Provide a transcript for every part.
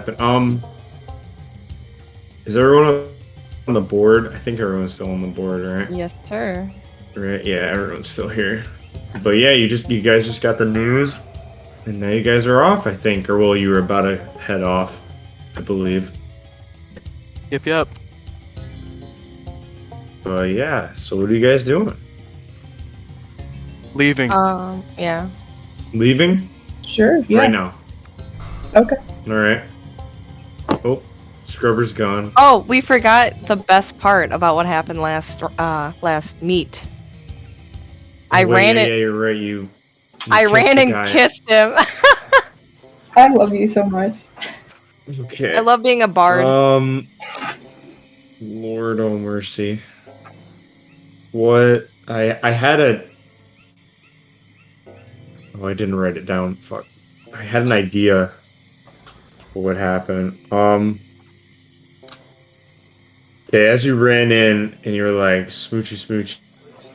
happen. Is everyone on the board? I think everyone's still on the board, right? Yes, sir. Right, yeah, everyone's still here. But yeah, you guys just got the news, and now you guys are off, I think, or well, you were about to head off, I believe. Yep. But yeah, so what are you guys doing? Leaving. Yeah. Leaving? Sure, yeah. Right now. Okay. Alright. Oh, Scrubber's gone. Oh, we forgot the best part about what happened last meet. I ran yeah, it. Yeah, you're right. You I ran the and guy. kissed him. I love you so much. Okay. I love being a bard. Lord oh mercy. What I had a Oh, I didn't write it down. Fuck. I had an idea for what happened. Okay, as you ran in and you were like smoochy,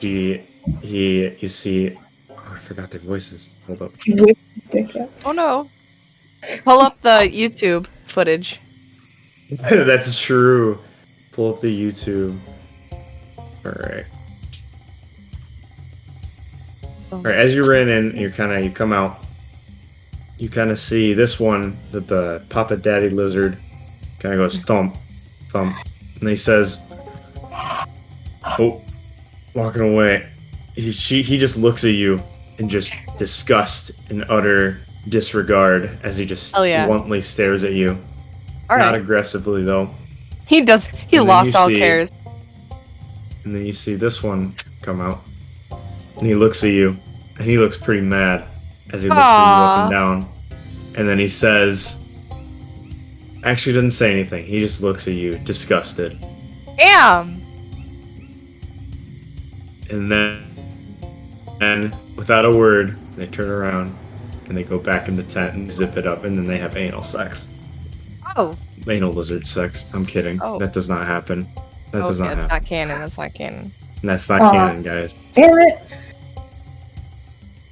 you see. Oh, I forgot their voices. Hold up. Oh no! Pull up the YouTube footage. That's true. Pull up the YouTube. All right. All right. As you ran in, you come out. You kind of see this one, the Papa Daddy lizard, kind of goes thump, thump, and he says, "Oh, walking away." He just looks at you in just disgust and utter disregard as he just bluntly stares at you. All Not right. aggressively though. He does. He lost all cares. And then you see this one come out, and he looks at you, and he looks pretty mad as he looks at you up and down. And then he says, actually doesn't say anything. He just looks at you, disgusted. Damn. And then, without a word, they turn around and they go back in the tent and zip it up, and then they have anal sex. Oh. Anal lizard sex. I'm kidding. Oh. That does not happen. That does not happen. That's not canon. That's not canon. And that's not canon, guys. Damn it!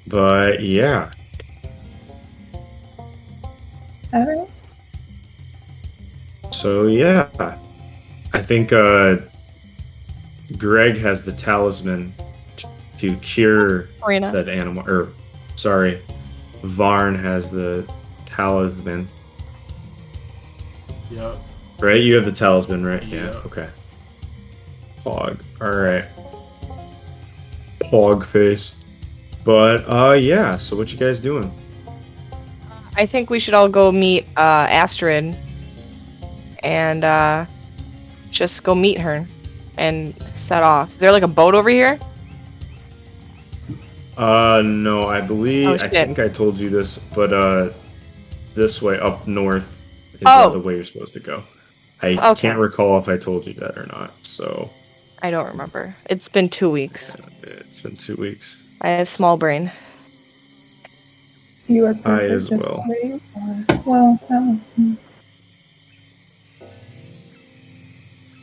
But yeah. Alright. So yeah. I think Greg has the talisman to cure Rayna. that animal. Or, sorry, Varn has the talisman. Yep. Right? You have the talisman, right? Yeah. Yeah. Okay. Hog. Alright. Hog face. But, yeah. So what you guys doing? I think we should all go meet Astrid and just go meet her and set off. Is there like a boat over here? No, I believe, Oh, I shit. think I told you this, but, this way, up north, is the way you're supposed to go. I can't recall if I told you that or not, so. I don't remember. It's been 2 weeks. It's been 2 weeks. I have small brain. You are I perfect as just well. the way you are. Well, Come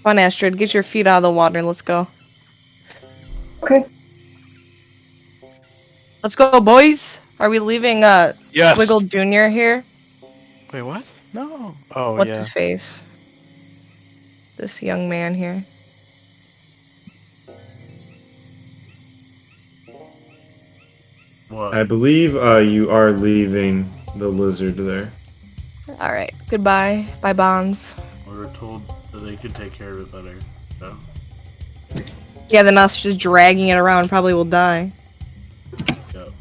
on, Astrid, get your feet out of the water. Let's go. okay. Let's go, boys. Are we leaving Yes. Squiggle Jr. here? Wait, what? No. Oh, What's yeah. his face? This young man here. What? I believe, you are leaving the lizard there. All right. Goodbye. Bye, Bonds. We were told that they could take care of it better. So. Yeah, then us just dragging it around probably will die. Yep.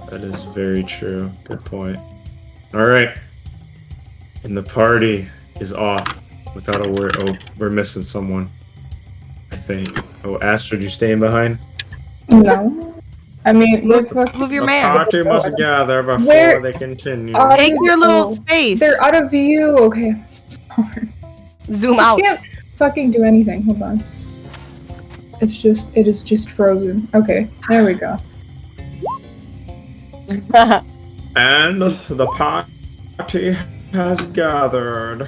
That is very true. Good point. Alright. And the party is off without a word. Oh, we're missing someone. I think. Oh, Astrid, you staying behind? No. I mean, Move your The man. party must gather before Where- they continue. Take your little face. They're out of view. Okay. Zoom I out. can't fucking do anything. Hold on. It is just frozen. Okay, there we go. And the party has gathered.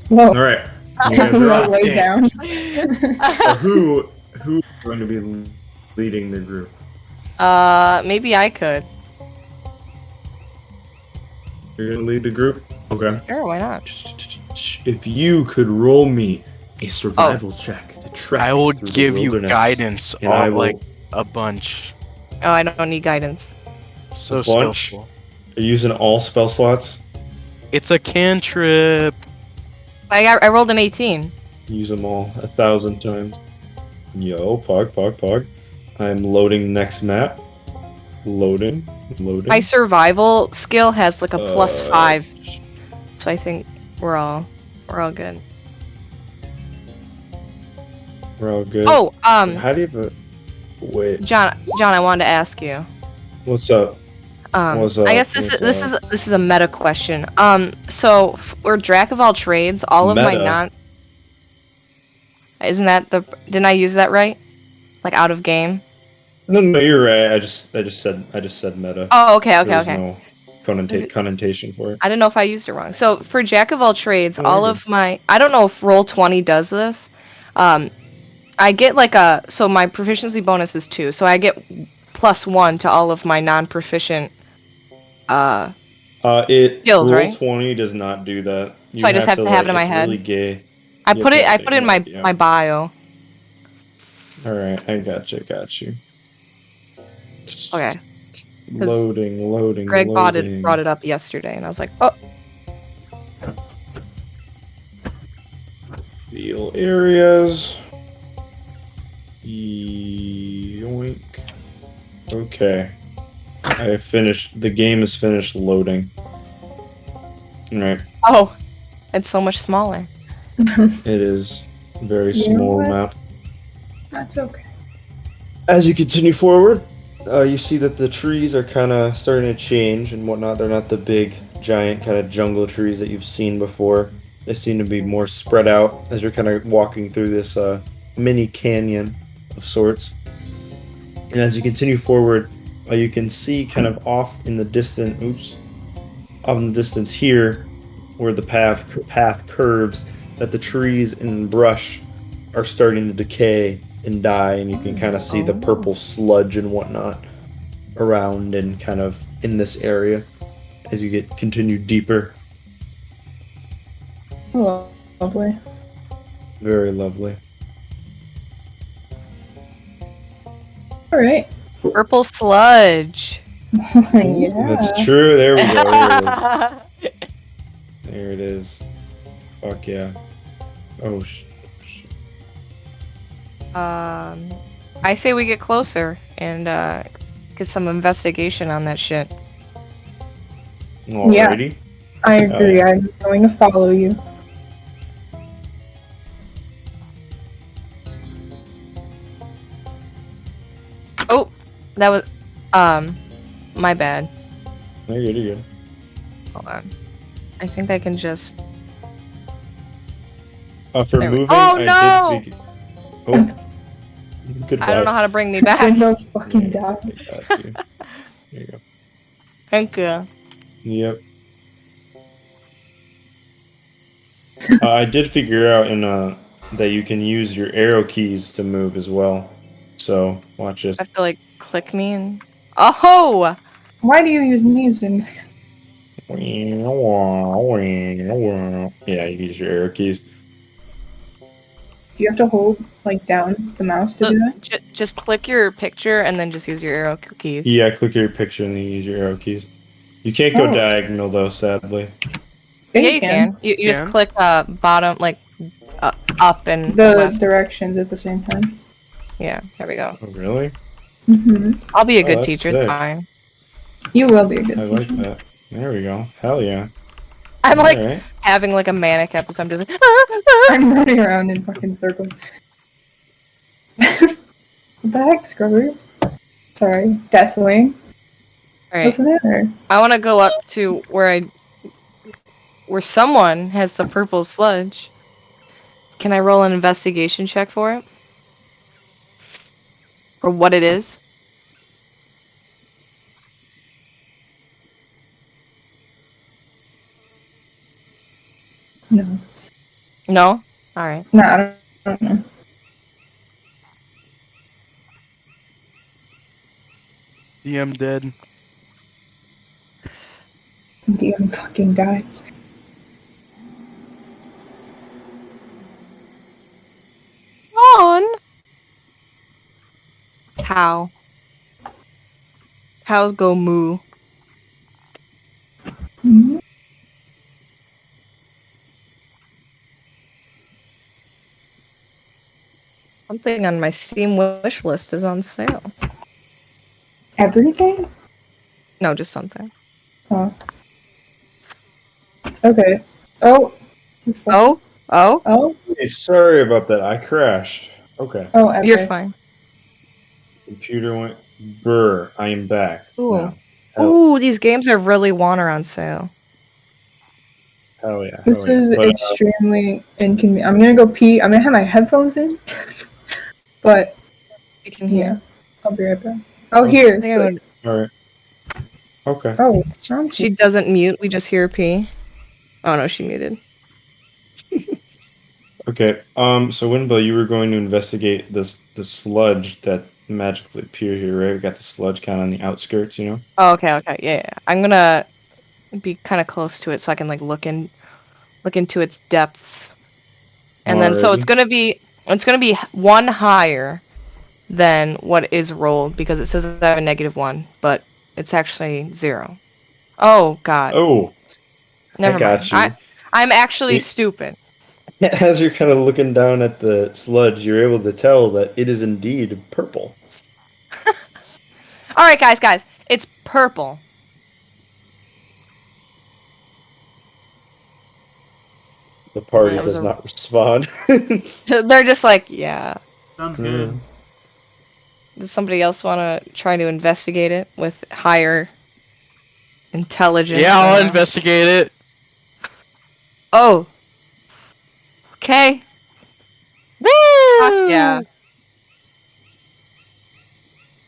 Well, Alright. You guys are right off. way down. So who's going to be leading the group? Maybe I could. You're gonna lead the group? Okay. Sure, why not? If you could roll me a survival check to trek I will through the give you wilderness, guidance and I on will like a bunch. Oh, I don't need guidance. So A bunch? skillful. Are you using all spell slots? It's a cantrip. I rolled an 18. Use them all 1,000 times. Yo, pog. I'm loading next map. Loading. My survival skill has like a +5, so I think we're all good. We're all good. Oh, How do you wait? John, I wanted to ask you. What's up? What's up? I guess this is a meta question. So for Jack of all trades, all of my Meta? isn't that the didn't I use that right? Like out of game? No, you're right. I just said meta. Oh, okay. There's no connotation for it. I don't know if I used it wrong. So for Jack of all trades, Oh, all you're of my I don't know if Roll20 does this. I get like so my proficiency bonus is 2, so I get +1 to all of my non-proficient skills, right? Roll20 does not do that. So I just have to have it in my it's head. really gay. I You put have it to have in my bio. All right, I got you. Okay. Loading. Greg brought it up yesterday, and I was like, oh. Feel areas. Yoink. Okay. The game is finished loading. Alright. Oh, it's so much smaller. It is a very You know small what? map. That's okay. As you continue forward, you see that the trees are kind of starting to change and whatnot. They're not the big, giant kind of jungle trees that you've seen before. They seem to be more spread out as you're kind of walking through this mini canyon of sorts. And as you continue forward, you can see kind of off in the distance, here, where the path curves, that the trees and brush are starting to decay and die, and you can kind of see the purple sludge and whatnot around and kind of in this area as you continue deeper. Oh, lovely. Very lovely. All right. Purple sludge. Yeah. That's true. There we go. There it is. Fuck yeah. Oh I say we get closer and get some investigation on that shit. Alrighty. I agree. I'm going to follow you. Oh, that was my bad. No, you're good. Hold on. I think I can just. For There we- moving, Oh, I no! did figure. Oh. Goodbye. I don't know how to bring me I back. don't fucking die. I got you. There you go. Thank you. Yep. I did figure out that you can use your arrow keys to move as well. So watch this. I have to like click me and. Oh! Why do you use these things? Yeah, you use your arrow keys. Do you have to hold like down the mouse to do that? Just click your picture and then just use your arrow keys. Yeah, click your picture and then you use your arrow keys. You can't go Oh. diagonal though, sadly. Yeah, you can. You just Can? click bottom, like up and The left. directions at the same time. Yeah, there we go. Oh, really? I'll be a Oh, good that's teacher. sick. It's fine. You will be a good I like teacher. that. There we go. Hell yeah. I'm like Alright. having like a manic episode. I'm just like. I'm running around in fucking circles. What the heck, Scrubber? Sorry, Deathwing. All What's right, the matter? I want to go up to where someone has the purple sludge. Can I roll an investigation check for it? For what it is? No. No? Alright. No, I don't know. DM dead. DM fucking dies. On. How? How go moo? Mhm. Something on my Steam wish list is on sale. Everything? No, just something. Oh. Okay. Oh. Oh? Oh? Oh? Hey, sorry about that. I crashed. Okay. Oh, okay. You're fine. Computer went brr. I am back. Ooh. Now. Hell, Ooh, these games I really want are on sale. hell yeah. This Hell yeah. is But, extremely inconvenient. I'm gonna go pee. I'm gonna have my headphones in. But, You can yeah. hear. I'll be right back. Oh, Oh, here. I think I'm gonna- all right. Okay. Oh, I'm She doesn't mute, we just hear pee. Oh no, she muted. Okay. So Winbelle, you were going to investigate the sludge that magically appeared here, right? We got the sludge kind of on the outskirts, you know? Oh, okay, yeah. I'm gonna be kind of close to it so I can like look into its depths. And then so it's Alrighty. gonna be one higher than what is rolled because it says I have a -1, but it's actually 0. Oh god. Oh, I Never mind. got you. I'm actually Wait. stupid. As you're kind of looking down at the sludge, you're able to tell that it is indeed purple. All right, guys. It's purple. The party That was does a- not respond. They're just like, yeah. Sounds Yeah. good. Does somebody else want to try to investigate it with higher intelligence? Yeah, I'll than I? investigate it. Oh. Okay. Woo! Yeah.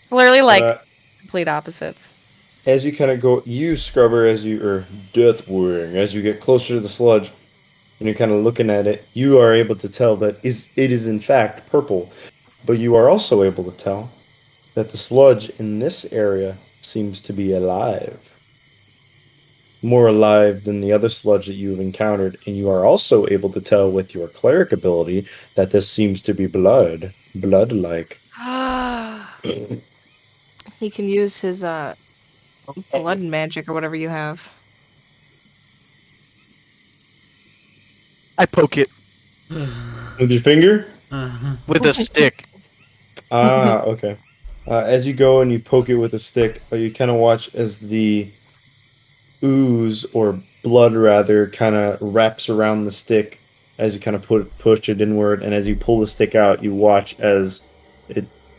It's literally But, like complete opposites. as you kind of go, you Scrubber, or Deathwing, as you get closer to the sludge, and you're kind of looking at it, you are able to tell that it is in fact purple. But you are also able to tell that the sludge in this area seems to be alive. More alive than the other sludge that you've encountered, and you are also able to tell with your cleric ability that this seems to be blood-like. He can use his blood magic or whatever you have. I poke it With your finger? with a stick. Ah, okay. As you go and you poke it with a stick, you kind of watch as the ooze, or blood rather, kind of wraps around the stick as you kind of push it inward, and as you pull the stick out, you watch as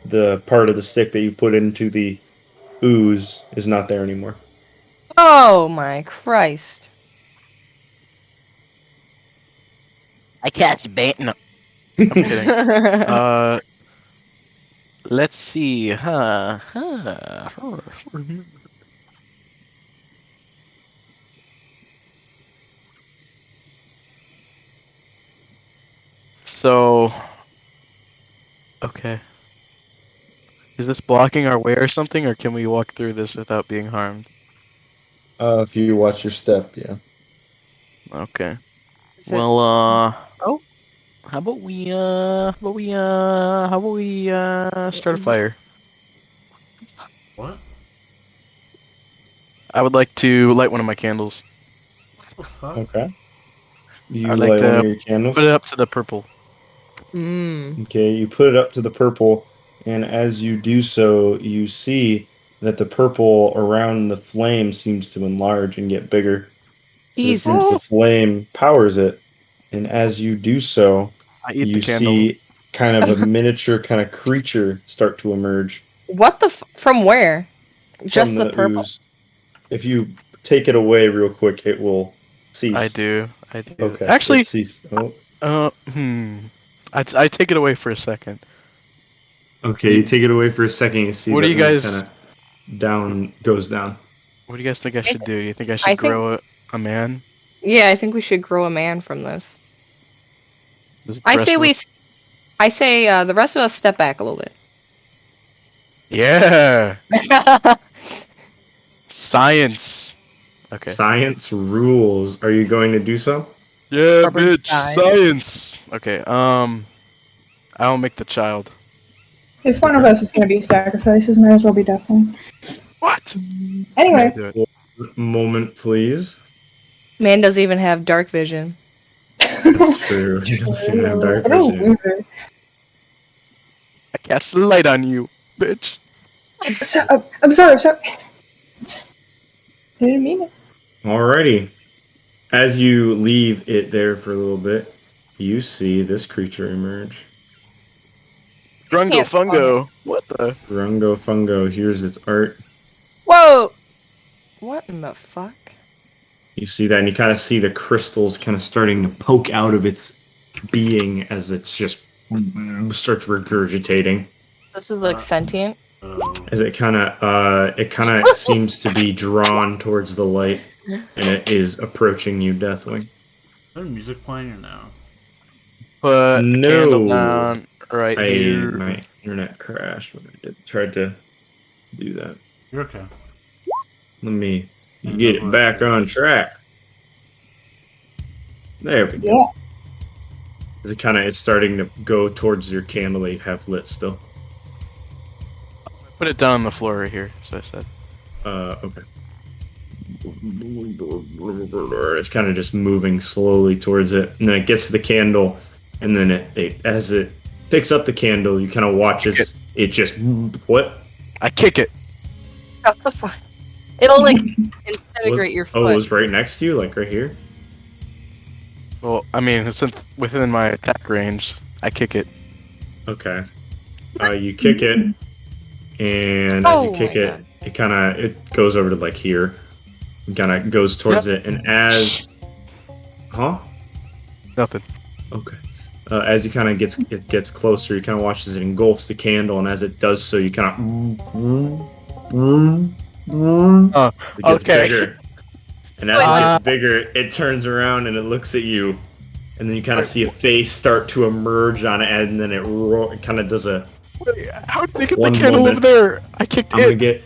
the part of the stick that you put into the ooze is not there anymore. Oh my Christ. I cast ban. No, I'm kidding. Let's see. So, okay. Is this blocking our way or something, or can we walk through this without being harmed? If you watch your step, yeah. Okay. Is it- Well, Oh. how about we start a fire? What? I would like to light one of my candles. What the fuck? Okay. You I'd like light one to of your candles. put it up to the purple. Okay, you put it up to the purple, and as you do so, you see that the purple around the flame seems to enlarge and get bigger. It seems the Jesus. flame powers it, and as you do so, I eat you the candle. see kind of a miniature kind of creature start to emerge What the from where? Just from the the purple. ooze. If you take it away real quick, it will cease. I do. Okay. Actually, it cease. Oh. I take it away for a second. Okay, you take it away for a second. You see What the do you ooze guys? kind of goes down. What do you guys think I should do? You think I I should think- grow a man? Yeah, I think we should grow a man from this. Does the I rest say of we. the- I say the rest of us step back a little bit. Yeah. Science. Okay. Science rules. Are you going to do so? Yeah, Rubber bitch. dies. Science. Okay. I'll make the child. If one of us is going to be sacrifices, might as well be Deathwing. What? Anyway, Do it. Moment, please. Man doesn't even have dark vision. That's true. He doesn't have dark What a vision. loser. I cast the light on you, bitch. I'm sorry. I didn't mean it. Alrighty. As you leave it there for a little bit, you see this creature emerge. Grungo Can't fungo. What the? Rungo Fungo. Here's its art. Whoa! What in the fuck? You see that, and you kind of see the crystals kind of starting to poke out of its being as it's just starts regurgitating. This is like sentient. As it kind of seems to be drawn towards the light, and it is approaching you, Deathwing. Is there music playing or no? Put the candle No. down right here. My internet crashed when I tried to do that. You're okay. Let me get it back on track. There we go. Yeah. It's starting to go towards your candle that you have lit still. Put it down on the floor right here. So I said. Okay. It's kind of just moving slowly towards it, and then it gets to the candle, and then as it picks up the candle, you kind of watch as it just what? I kick it. What the fuck? It'll like disintegrate your foot. Oh, it was right next to you, like right here. Well, I mean, since within my attack range, I kick it. Okay. You kick it, and as Oh you kick my it, God. it goes over to like here, and kind of goes towards it, and as, Nothing. Okay. As you kind of gets closer, you kind of watch as it engulfs the candle, and as it does so, you kind of it gets okay. bigger, and as it gets bigger, it turns around and it looks at you, and then you kind of see a face start to emerge on it, and then it kind of does a. Wait, how did they get One the candle moment. over there? I kicked I'm it. gonna get.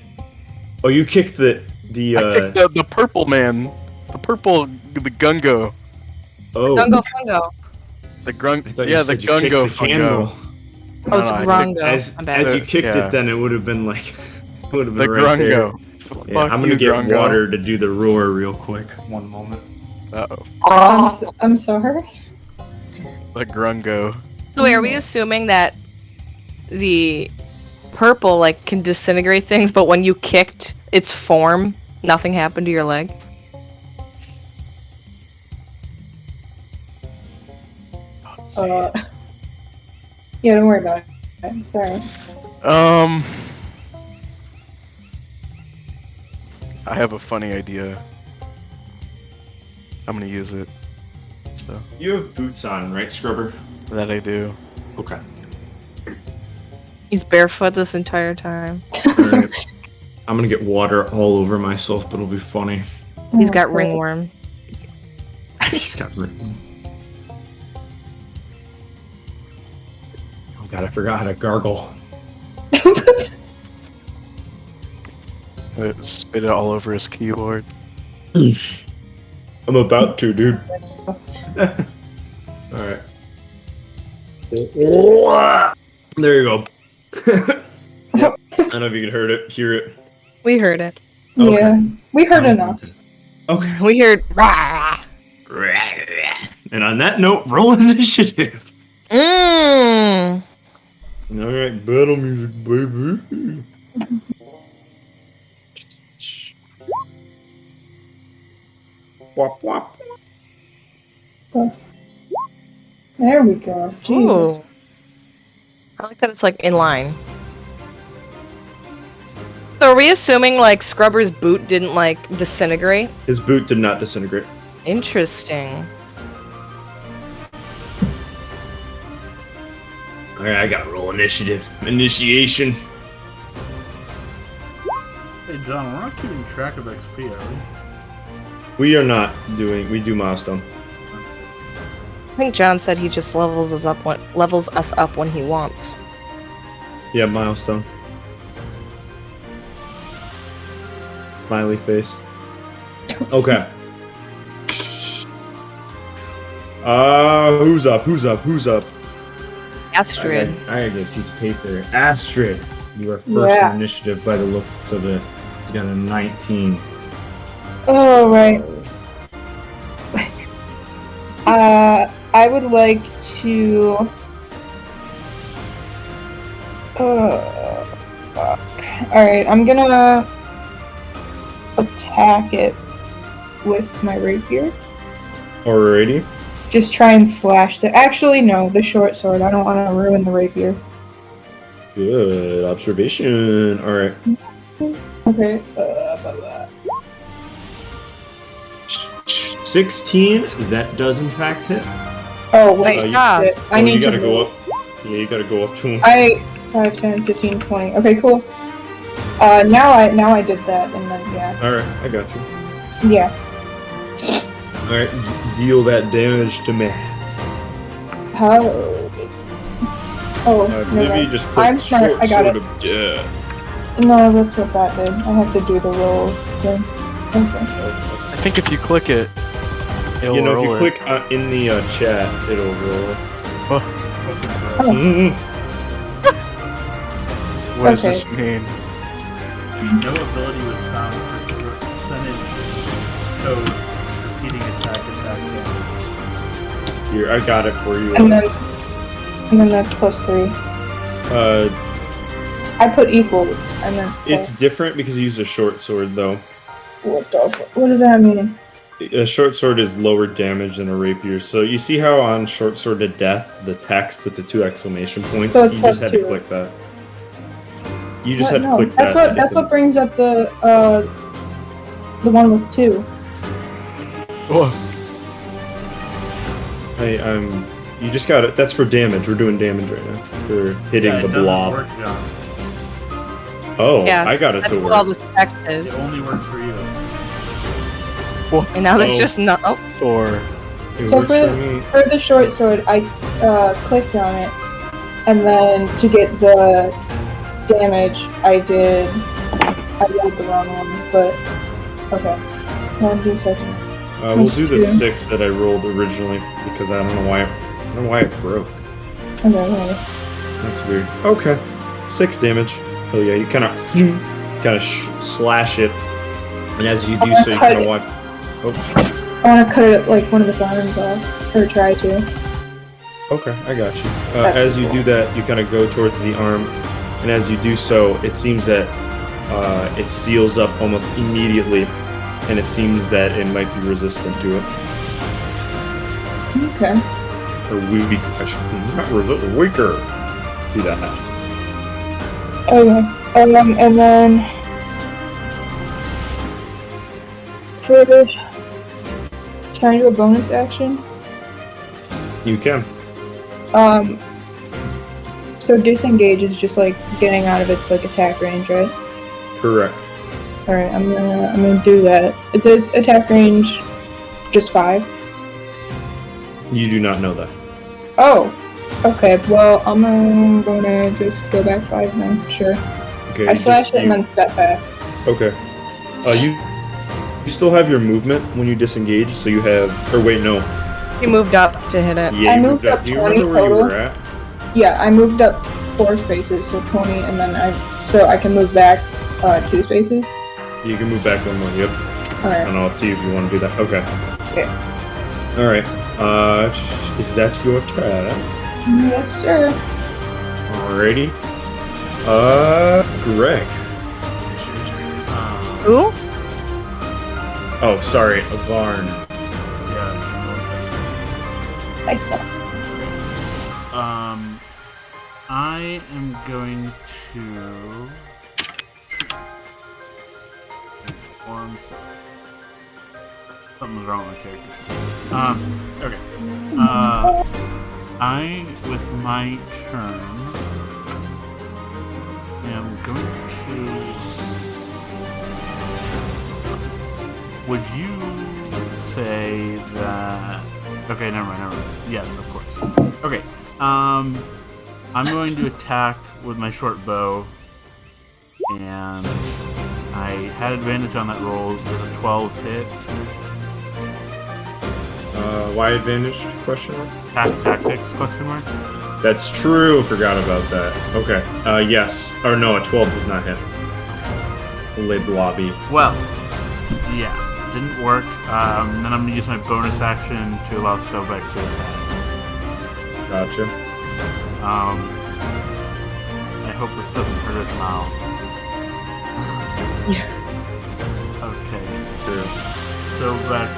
Oh, you kicked the. I kicked the purple man. The gungo. Oh. Gungo fungo. The grung. I thought Yeah, you the said you kicked gungo the candle. fungo. Oh, it's I kicked grungo. As I'm bad. you kicked Yeah. it, then it would have been like. Would have the been right there. grungo. Yeah, Fuck I'm gonna you, get grungo. water to do the roar real quick. One moment. Uh-oh. I'm sorry. The grungo. So wait, are we assuming that the purple like can disintegrate things, but when you kicked its form, nothing happened to your leg? Yeah, don't worry about it. Sorry. I have a funny idea. I'm gonna use it. So You have boots on, right, Scrubber? that I do. Okay. He's barefoot this entire time. Alright. I'm gonna get water all over myself, but it'll be funny. He's got ringworm. He's got written. Oh god, I forgot how to gargle. Spit it all over his keyboard. I'm about to, dude. Alright. There you go. Yep. I don't know if you can hear it. We heard it. Okay. Yeah, we heard enough. Okay. We heard rah. And on that note, roll initiative. Mmm. Alright, battle music, baby. Wop wop. There we go. Jesus. Ooh. I like that it's like in line. So are we assuming like Scrubber's boot didn't like disintegrate? His boot did not disintegrate. Interesting. Alright, I gotta roll initiative. Initiation. Hey John, we're not keeping track of XP, are we? We are not doing. We do milestone. I think John said he just levels us up when he wants. Yeah, milestone. Smiley face. Okay. Who's up? Who's up? Who's up? Astrid. I gotta get a piece of paper. Astrid, you are first Yeah. in initiative by the looks of it. He's got a 19. Oh, right. I would like to. Fuck. Alright, I'm gonna attack it with my rapier. Alrighty. Just try and slash the. Actually, no, the short sword. I don't want to ruin the rapier. Good observation. Alright. Okay. 16. That does in fact hit. Oh, wait. you- Shit. I need you gotta to go up. Yeah, you gotta go up to him. 5, 10, 15, 20. Okay, cool. Now I did that, and then, yeah. Alright, I got you. Yeah. Alright, deal that damage to me. How? Oh, never Maybe mind. just I'm click smart, short I got sword it. of death. No, that's what that did. I have to do the roll thing. Okay. I think if you click it, it'll You know, roll if you it. click in the chat, it'll roll. Oh, Mm. what does Okay. this mean? No ability was found for percentage code repeating attack damage. Here, I got it for you. And then that's +3. I put equal, and then. It's different because you use a short sword, though. What does that mean? A short sword is lower damage than a rapier. So you see how on short sword to death, the text with the 2 exclamation points, So it's you just had to +2. click that. You just What? had to No, click that's that. what that's what brings up the one with 2. Oh, You just got it. That's for damage. We're doing damage right now. For hitting Yeah, the it doesn't blob. work, John. Oh, Yeah, I got it That's to what all work. this text is. It only works for you. And now there's Oh. just no. Oh, or It So works for- for me. For the short sword, I clicked on it, and then to get the damage, I rolled the wrong one, but okay. 1d6. We'll do the Yeah. 6 that I rolled originally because I don't know why it broke. Okay, whatever. That's weird. Okay, 6 damage. Oh yeah, you kind of slash it, and as you do so, you cut kind of it. want. Oh, I want to cut it like one of its arms off, or try to. okay, I got you. That's As you cool. do that, you kind of go towards the arm, and as you do so, it seems that it seals up almost immediately, and it seems that it might be resistant to it. Okay. Or weak. Not weaker. Do that. Okay. And then for the can I do a bonus action? You can. So disengage is just like getting out of its like attack range, right? Correct. All right, I'm gonna do that. Is its attack range just 5? You do not know that. Oh, okay. Well, I'm gonna just go back 5 then. Sure. Okay. I slash it and then step back. Okay. You still have your movement when you disengage, so you have. Or wait, no. he moved up to hit it. Yeah, I you moved up Do you 20 remember where you total. were at? Yeah, I moved up 4 spaces, so 20, and then I can move back 2 spaces. You can move back 1 more. Yep. All I right. don't know up to you if you want to do that. Okay. Okay. All right. Is that your turn? Yes, sir. Alrighty. Greg. Who? Oh, sorry, Varn. Yeah. Thanks. I am going to. One second. Something's wrong with my character. Okay. I, with my turn, am going to. Would you say that? Okay, never mind. Yes, of course. Okay. I'm going to attack with my short bow, and I had advantage on that roll. It was a 12 hit. Why advantage? Question mark. Tactics? Question mark. That's true. Forgot about that. Okay. Yes. Or no, a 12 does not hit. Lid lobby. Well, yeah, didn't work. Then I'm gonna use my bonus action to allow Sobek to attack. Gotcha. I hope this doesn't hurt his mouth. Yeah. Okay. True. Sobek,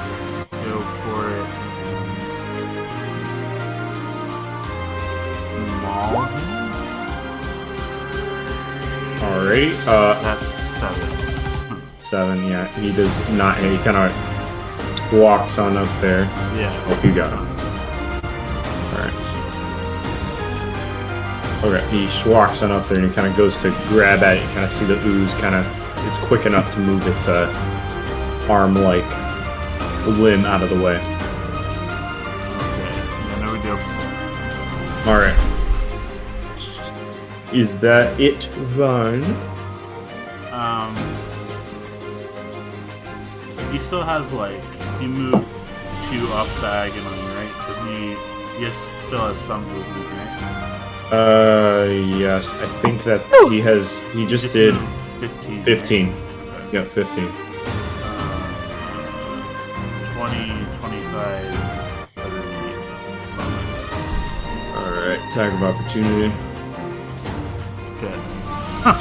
go for it. Maul him? Alright. That's 7. 7. Yeah, he does not. He kind of walks on up there. Yeah. Oh, you got him. Alright. Okay, he walks on up there and he kind of goes to grab at it. You kind of see the ooze kind of is quick enough to move its arm-like limb out of the way. Okay. Yeah, there we go. Alright. Is that it, Varn? He still has, like, he moved 2 up diagonally, right? But he still has some movement, right? Yes. I think that he just did moved 15. 15. Right? Okay. Yep, 15. 20, 25, 30. Alright, attack of opportunity. Good. Fuck.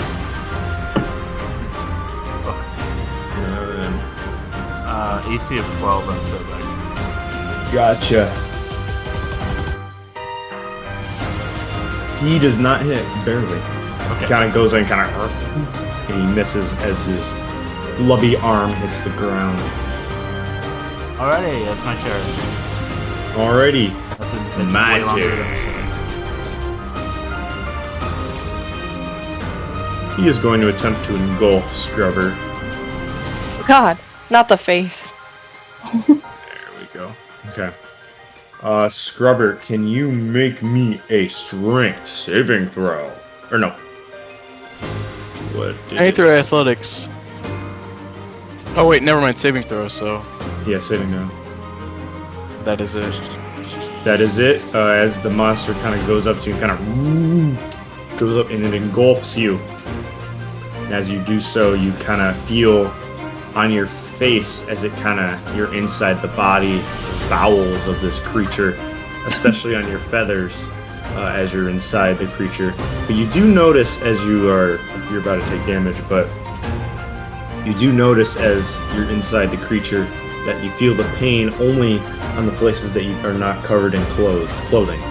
AC of 12 on Sobek. Gotcha. He does not hit, barely. Okay. Kind of goes in, and he misses as his lubby arm hits the ground. Alrighty, that's my turn. Alrighty, That's my way longer turn. than I should. He is going to attempt to engulf Scrubber. God, not the face. There we go. Okay. Scrubber, can you make me a strength saving throw? Or no. What did I it throw say? athletics. Oh wait, never mind. Saving throw. So Yeah, saving throw. that is it. That is it. As the monster kind of goes up to you, kind of goes up and it engulfs you. And as you do so, you kind of feel on your face as it kind of you're inside the body bowels of this creature, especially on your feathers as you're inside the creature. But you do notice as you're about to take damage, but you do notice as you're inside the creature that you feel the pain only on the places that you are not covered in clothing.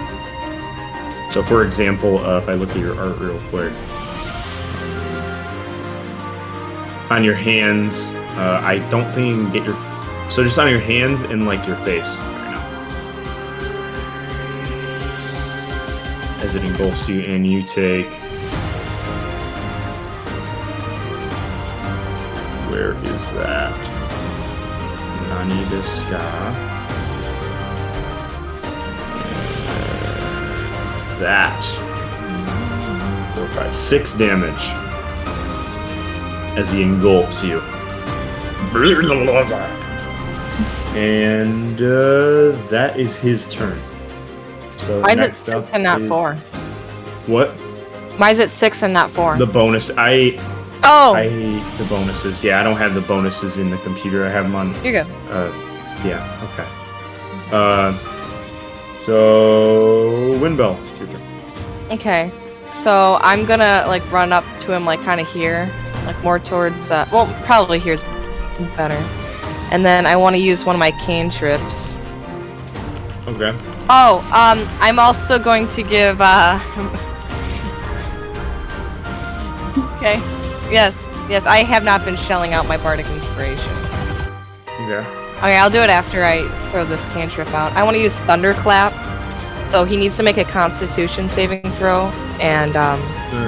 So for example, if I look at your art real quick, on your hands, I don't think you can get your... So just on your hands and like your face right now. As it engulfs you and you take... Where is that? Nani Deska. That. 4, 5, 6 damage. As he engulfs you. And that is his turn. So Mine's at next 6 up and not is- 4. What? Mine's at 6 and not 4. The bonus. I Oh! hate the bonuses. Yeah, I don't have the bonuses in the computer. I have them on. You're good. Yeah. Okay. So Winbelle. It's your turn. Okay. So I'm gonna like run up to him like kind of here. Like more towards, well, probably here's better. And then I want to use one of my cantrips. Okay. Oh, I'm also going to give, Okay. Yes, I have not been shelling out my bardic inspiration. Okay. Okay, I'll do it after I throw this cantrip out. I want to use Thunderclap. So he needs to make a Constitution saving throw, and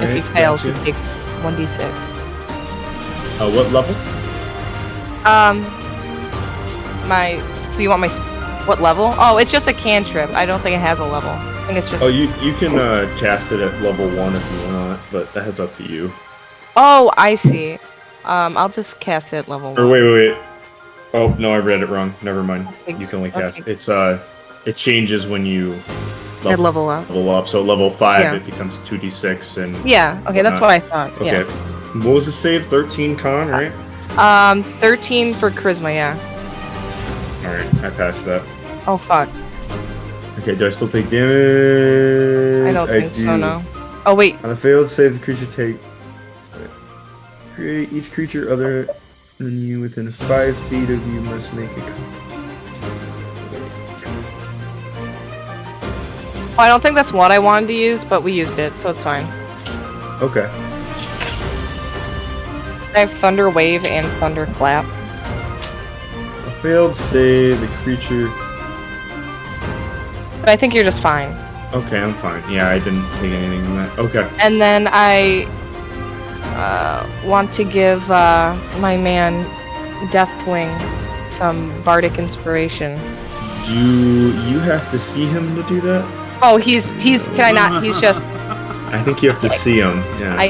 if he Alright, fails, gotcha. he takes 1d6. What level? So you want my, what level? Oh, it's just a cantrip. I don't think it has a level. I think it's just. Oh, you can cast it at level 1 if you want, but that's up to you. Oh, I see. I'll just cast it level 1. Or wait. Oh no, I read it wrong. Never mind. Okay. You can only cast. Okay. It's it changes when you I level up. level up. So level 5, Yeah. it becomes 2d6 and. Yeah. Okay, that's what I thought. Okay. Yeah. What was the save? 13 con, right? 13 for charisma. Yeah. All right, I passed that. Oh fuck. Okay, do I still take damage? I don't think so. No. Oh wait. On a failed save, the creature take. Create each creature other than you within 5 feet of you must make a. I don't think that's what I wanted to use, but we used it, so it's fine. Okay. I have Thunder Wave and Thunder Clap. A failed save, the creature. But I think you're just fine. Okay, I'm fine. Yeah, I didn't take anything from that. Okay. And then I want to give my man Deathwing some bardic inspiration. You have to see him to do that? Oh, he's can I not? He's just I think you have to see him. Yeah.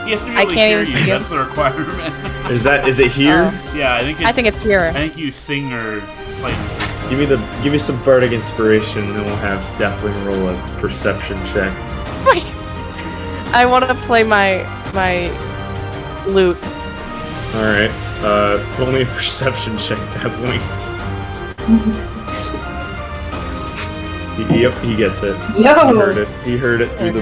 He has to be I able to can't hear even you. see That's him. the requirement. Is it here? Yeah, I think it's here. I think you sing or play. Give me some bardic inspiration, and then we'll have Deathwing roll a perception check. I want to play my lute. All right. Only a perception check, Deathwing. Yep, he gets it. Yo! He heard it. He heard it through the.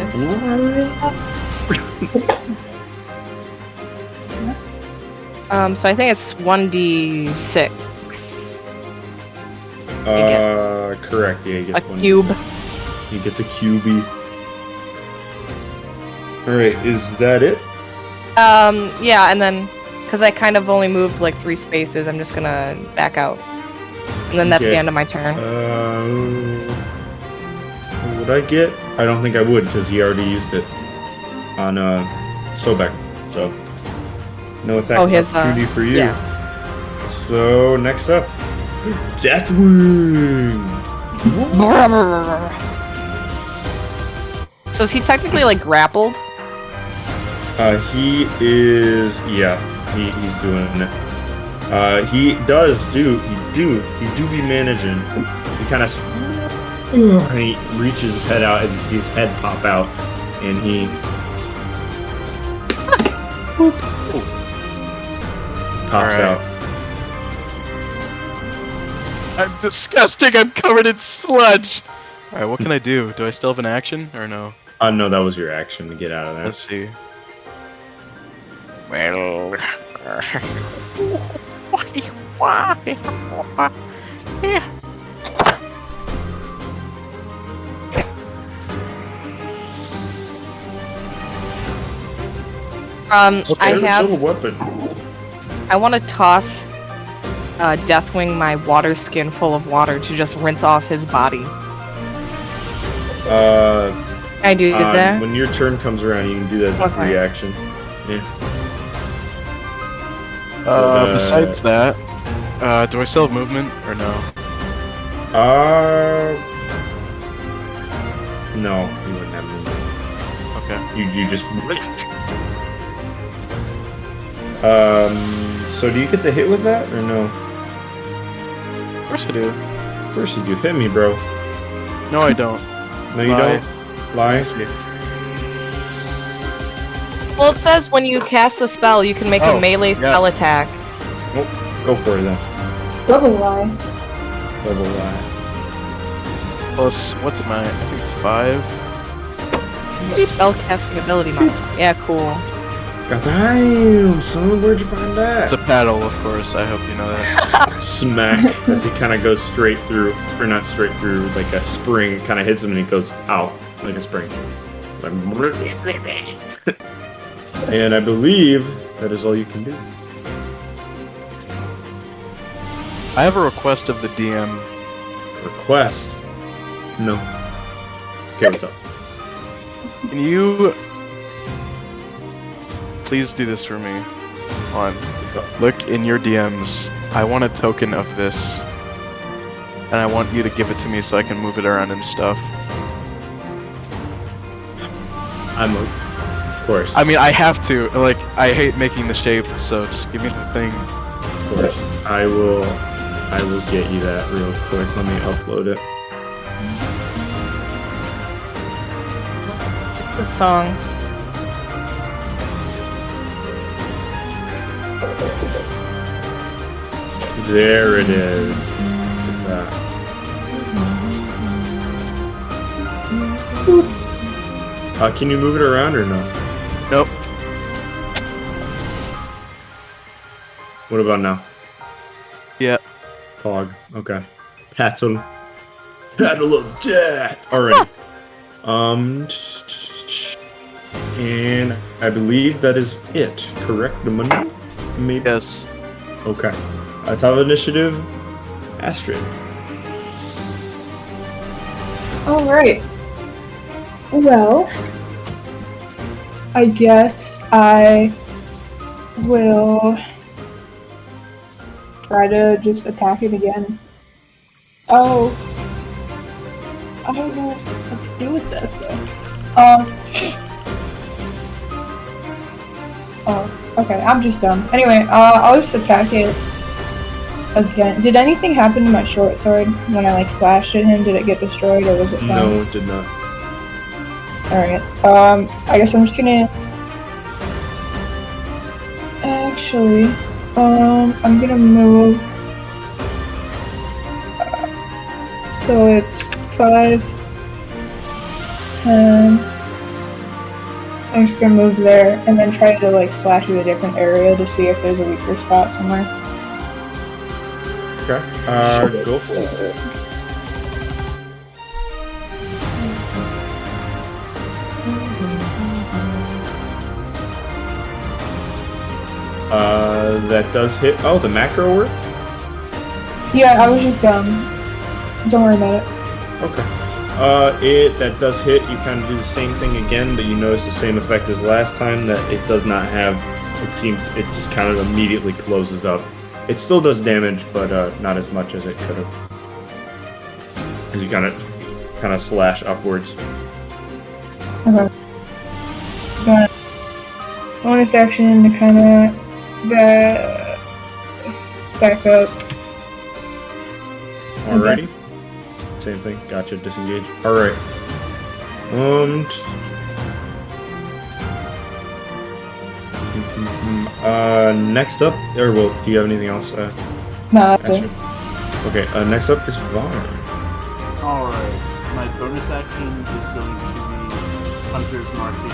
So I think it's 1d6. Correct. Yeah, he A gets one. cube. He gets a cubie. All right, is that it? Yeah, and then because I kind of only moved like 3 spaces, I'm just gonna back out, and then that's Okay. the end of my turn. Would I get? I don't think I would because he already used it on Sobek. So no attack Oh, his, opportunity for you. yeah. So next up, Deathwing. So is he technically like grappled? He is. Yeah, he's doing it. He do be managing. He kind of. And he reaches his head out as you see his head pop out, and he pops Alright. out. I'm disgusting. I'm covered in sludge. All right, what can I do? Do I still have an action or no? No, that was your action to get out of there. Let's see. Well, why? I have. a weapon. I want to toss Deathwing my water skin full of water to just rinse off his body. Can I do that? When your turn comes around, you can do that as a Okay. free action. Yeah. Besides that, do I still have movement or no? No, you wouldn't have movement. Okay. You just. So do you get to hit with that or no? Of course I do. Of course you do. Hit me, bro. No, I don't. No, you Lie. don't. Lie. Well, it says when you cast the spell, you can make Oh, a melee yeah. spell attack. Nope. Go for it then. Double lie. Double lie. Plus, what's my? I think it's 5. Spell casting ability modifier. Yeah, cool. Damn, son, where'd you find that? It's a paddle, of course. I hope you know that. Smack as he kind of goes straight through, or not straight through, like a spring kind of hits him and he goes out like a spring. Like, and I believe that is all you can do. I have a request of the DM. Request? No. Okay, what's up? Can you please do this for me? On look in your DMs. I want a token of this, and I want you to give it to me so I can move it around and stuff. I'm course. I mean, I have to. Like, I hate making the shape, so just give me the thing. Of course. I will get you that real quick. Let me upload it. The song. There it is. Look at that. Can you move it around or no? Nope. What about now? Yeah. Pog. Okay. Battle of death. Alright. And I believe that is it. Correct? The money? Maybe. Yes. Okay. Top initiative, Astrid. Alright. Well, I guess I will try to just attack it again. Oh. I don't know what to do with that though. Oh, okay, I'm just dumb. Anyway, I'll just attack it again. Did anything happen to my short sword when I like slashed at him? Did it get destroyed or was it fine? No, it did not. Alright, I guess I'm just gonna... Actually, I'm gonna move... so it's 5, 10... I'm just gonna move there and then try to like slash at a different area to see if there's a weaker spot somewhere. Okay. Go for it. That does hit. Oh, the macro worked? Yeah, I was just dumb. Don't worry about it. Okay. That does hit. You kind of do the same thing again, but you notice the same effect as last time, that it does not have, it seems, it just kind of immediately closes up. It still does damage, but not as much as it could have. As you kind of slash upwards. Okay. Got bonus action to kind of back up. Alrighty. Same thing. Gotcha. Disengage. Alright. Next up, or well, do you have anything else? No, that's it. Okay, next up is Varn. Alright, my bonus action is going to be Hunter's Marking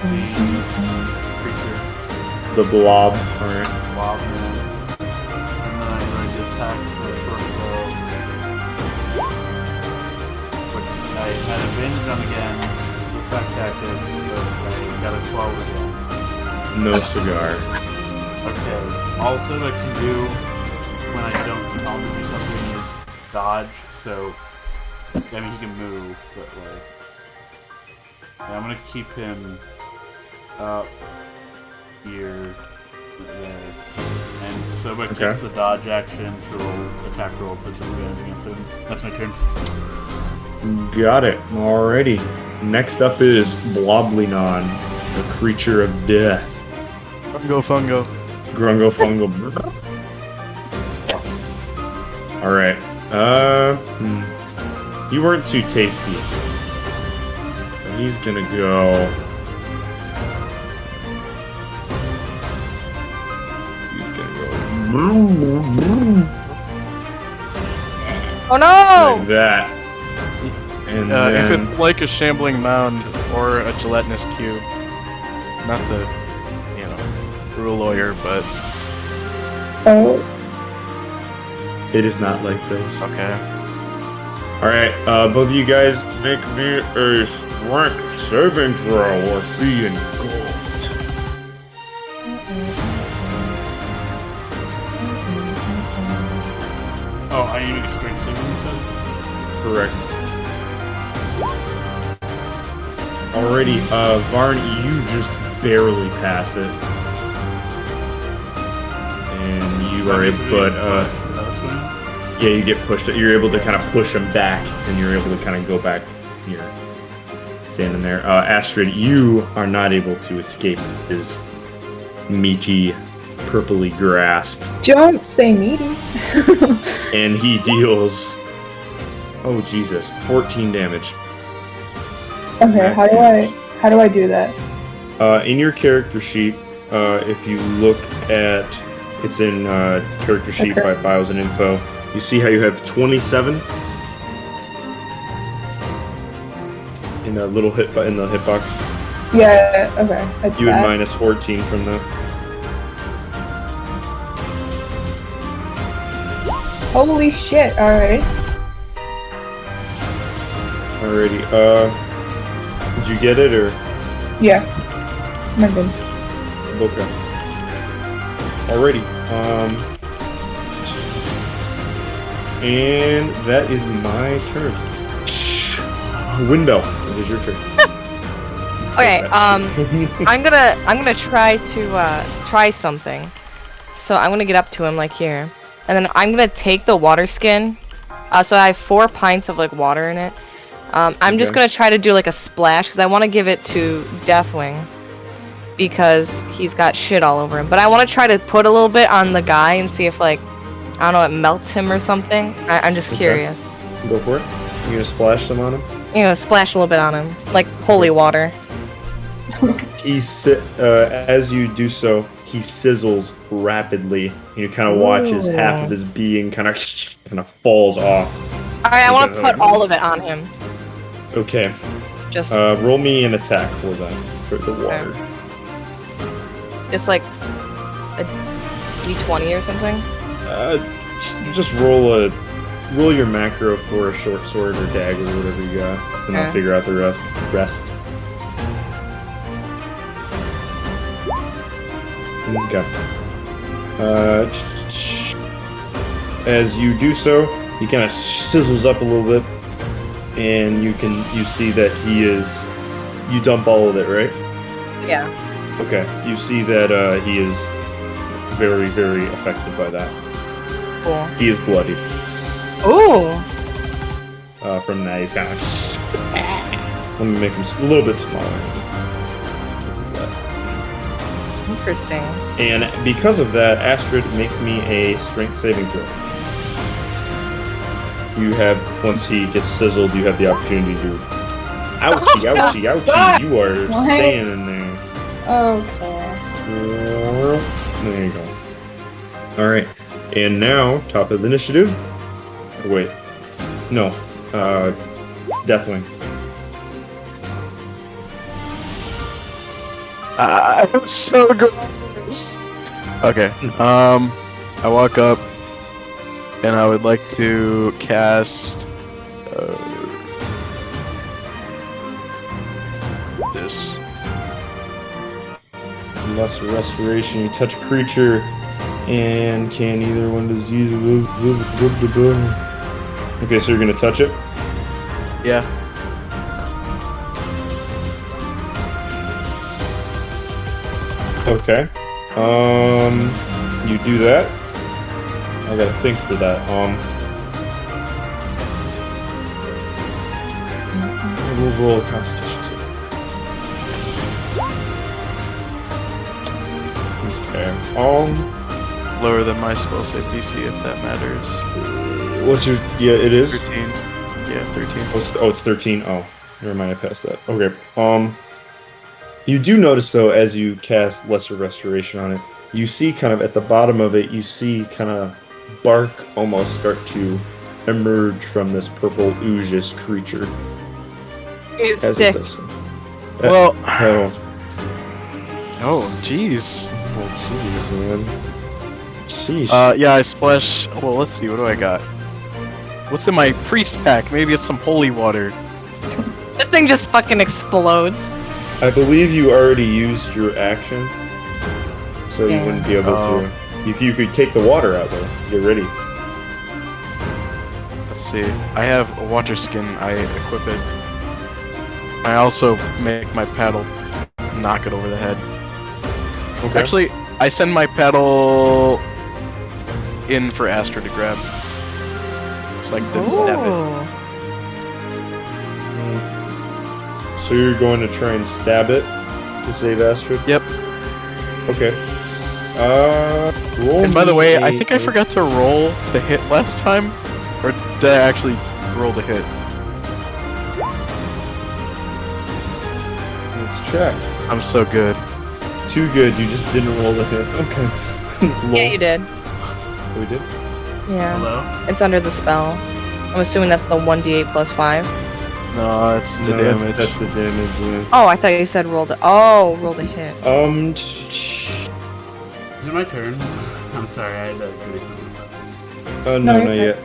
the creature, The blob. Alright. Blob Man. And then I'm going to attack the short bow, which I had advantage on again, with effect tactics, but I got a 12 again. No cigar. Okay, also I can do when I don't tell him to do something is dodge, so I mean he can move, but like yeah, I'm gonna keep him up here, there. And Sobek takes the dodge action, so roll attack rolls with advantage against him. That's my turn. Got it. Alrighty. Next up is Bloblinon, the creature of death. Fungo. Grungo Fungo. Alright. You weren't too tasty. So he's gonna go. He's gonna go. Oh no! Like that. And If then, it's like a shambling mound or a gelatinous cube, not to, rule lawyer, but Oh, it is not like this. okay. Alright, both of you guys make me a strength saving throw or be engulfed. Oh, I need a strength saving then? Correct. Alrighty, Varn, you just barely pass it. And you are able, but, yeah, you get pushed. You're able to kind of push him back, and you're able to kind of go back here. standing there. Astrid, you are not able to escape his meaty, purpley grasp. Don't say meaty. And he deals, oh Jesus, 14 damage. Okay, how do I do that? In your character sheet, if you look at, it's in character sheet by bios and info, you see how you have 27 in the little in the hitbox. Yeah, okay. It's You would that. minus 14 from that. Holy shit, alright. Alrighty, did you get it, or? Yeah. I'm good. Okay. Alrighty, and that is my turn. Winbelle, it is your turn. Okay, I'm gonna try to try something. So I'm gonna get up to him like here, and then I'm gonna take the water skin. So I have 4 pints of like water in it. I'm just gonna try to do like a splash because I want to give it to Deathwing because he's got shit all over him. But I want to try to put a little bit on the guy and see if like I don't know, it melts him or something. I'm just curious. Go for it. You gonna splash some on him? You know, splash a little bit on him, like holy water. As you do so, he sizzles rapidly. You kind of watch as half of his being kind of falls off. Alright, I want to put all of it on him. Okay. Just roll me an attack for that, for the water. Just like a d20 or something. Just roll your macro for a short sword or dagger or whatever you got, and I'll figure out the rest. Okay. As you do so, he kind of sizzles up a little bit, and you see that he is. You dump all of it, right? Yeah. Okay. You see that he is very, very affected by that. Cool. He is bloodied. Ooh. From that, he's kind of. Let me make him a little bit smaller. Interesting. And because of that, Astrid, make me a strength saving throw. You have, once he gets sizzled, you have the opportunity to. Ouchie, ouchie, ouchie! You are staying in there. Okay. There you go. All right, and now top of the initiative. Wait, no, Deathwing. I'm so gross. Okay. I walk up, and I would like to cast this. Lesser restoration. You touch a creature, and can either one disease. Okay, so you're gonna touch it. Yeah. Okay. You do that. I gotta think for that. We'll roll a Constitution save. Okay. Lower than my spell save DC if that matters. What's your? Yeah, it is. 13. Yeah, 13. It's 13. Oh, never mind. I passed that. Okay. You do notice, though, as you cast Lesser Restoration on it, you see kind of at the bottom of it, you see kind of bark almost start to emerge from this purple ooze creature. It's As thick. it does so. Well- Oh, Oh, jeez. jeez, man. Sheesh. Yeah, I splash. Well, let's see. What do I got? What's in my priest pack? Maybe it's some holy water. That thing just fucking explodes. I believe you already used your action, so you wouldn't be able to. You could take the water out, though. Get ready. Let's see. I have a water skin. I equip it. I also make my paddle knock it over the head. Okay. Actually, I send my paddle in for Astrid to grab. So I can stab it. So you're going to try and stab it to save Astrid? Yep. Okay. Roll And by the me way, a- I think I forgot to roll to hit last time. Or did I actually roll to hit? Let's check. I'm so good. Too good, you just didn't roll the hit. Okay. Yeah, you did. Oh, we did? Yeah. Hello? It's under the spell. I'm assuming that's the 1d8 plus 5. No, it's the No, damage. That's the damage, yeah. Oh, I thought you said rolled a... Oh, rolled a hit. Is it my turn? I'm sorry, I had to do something. No, No, not you're yet.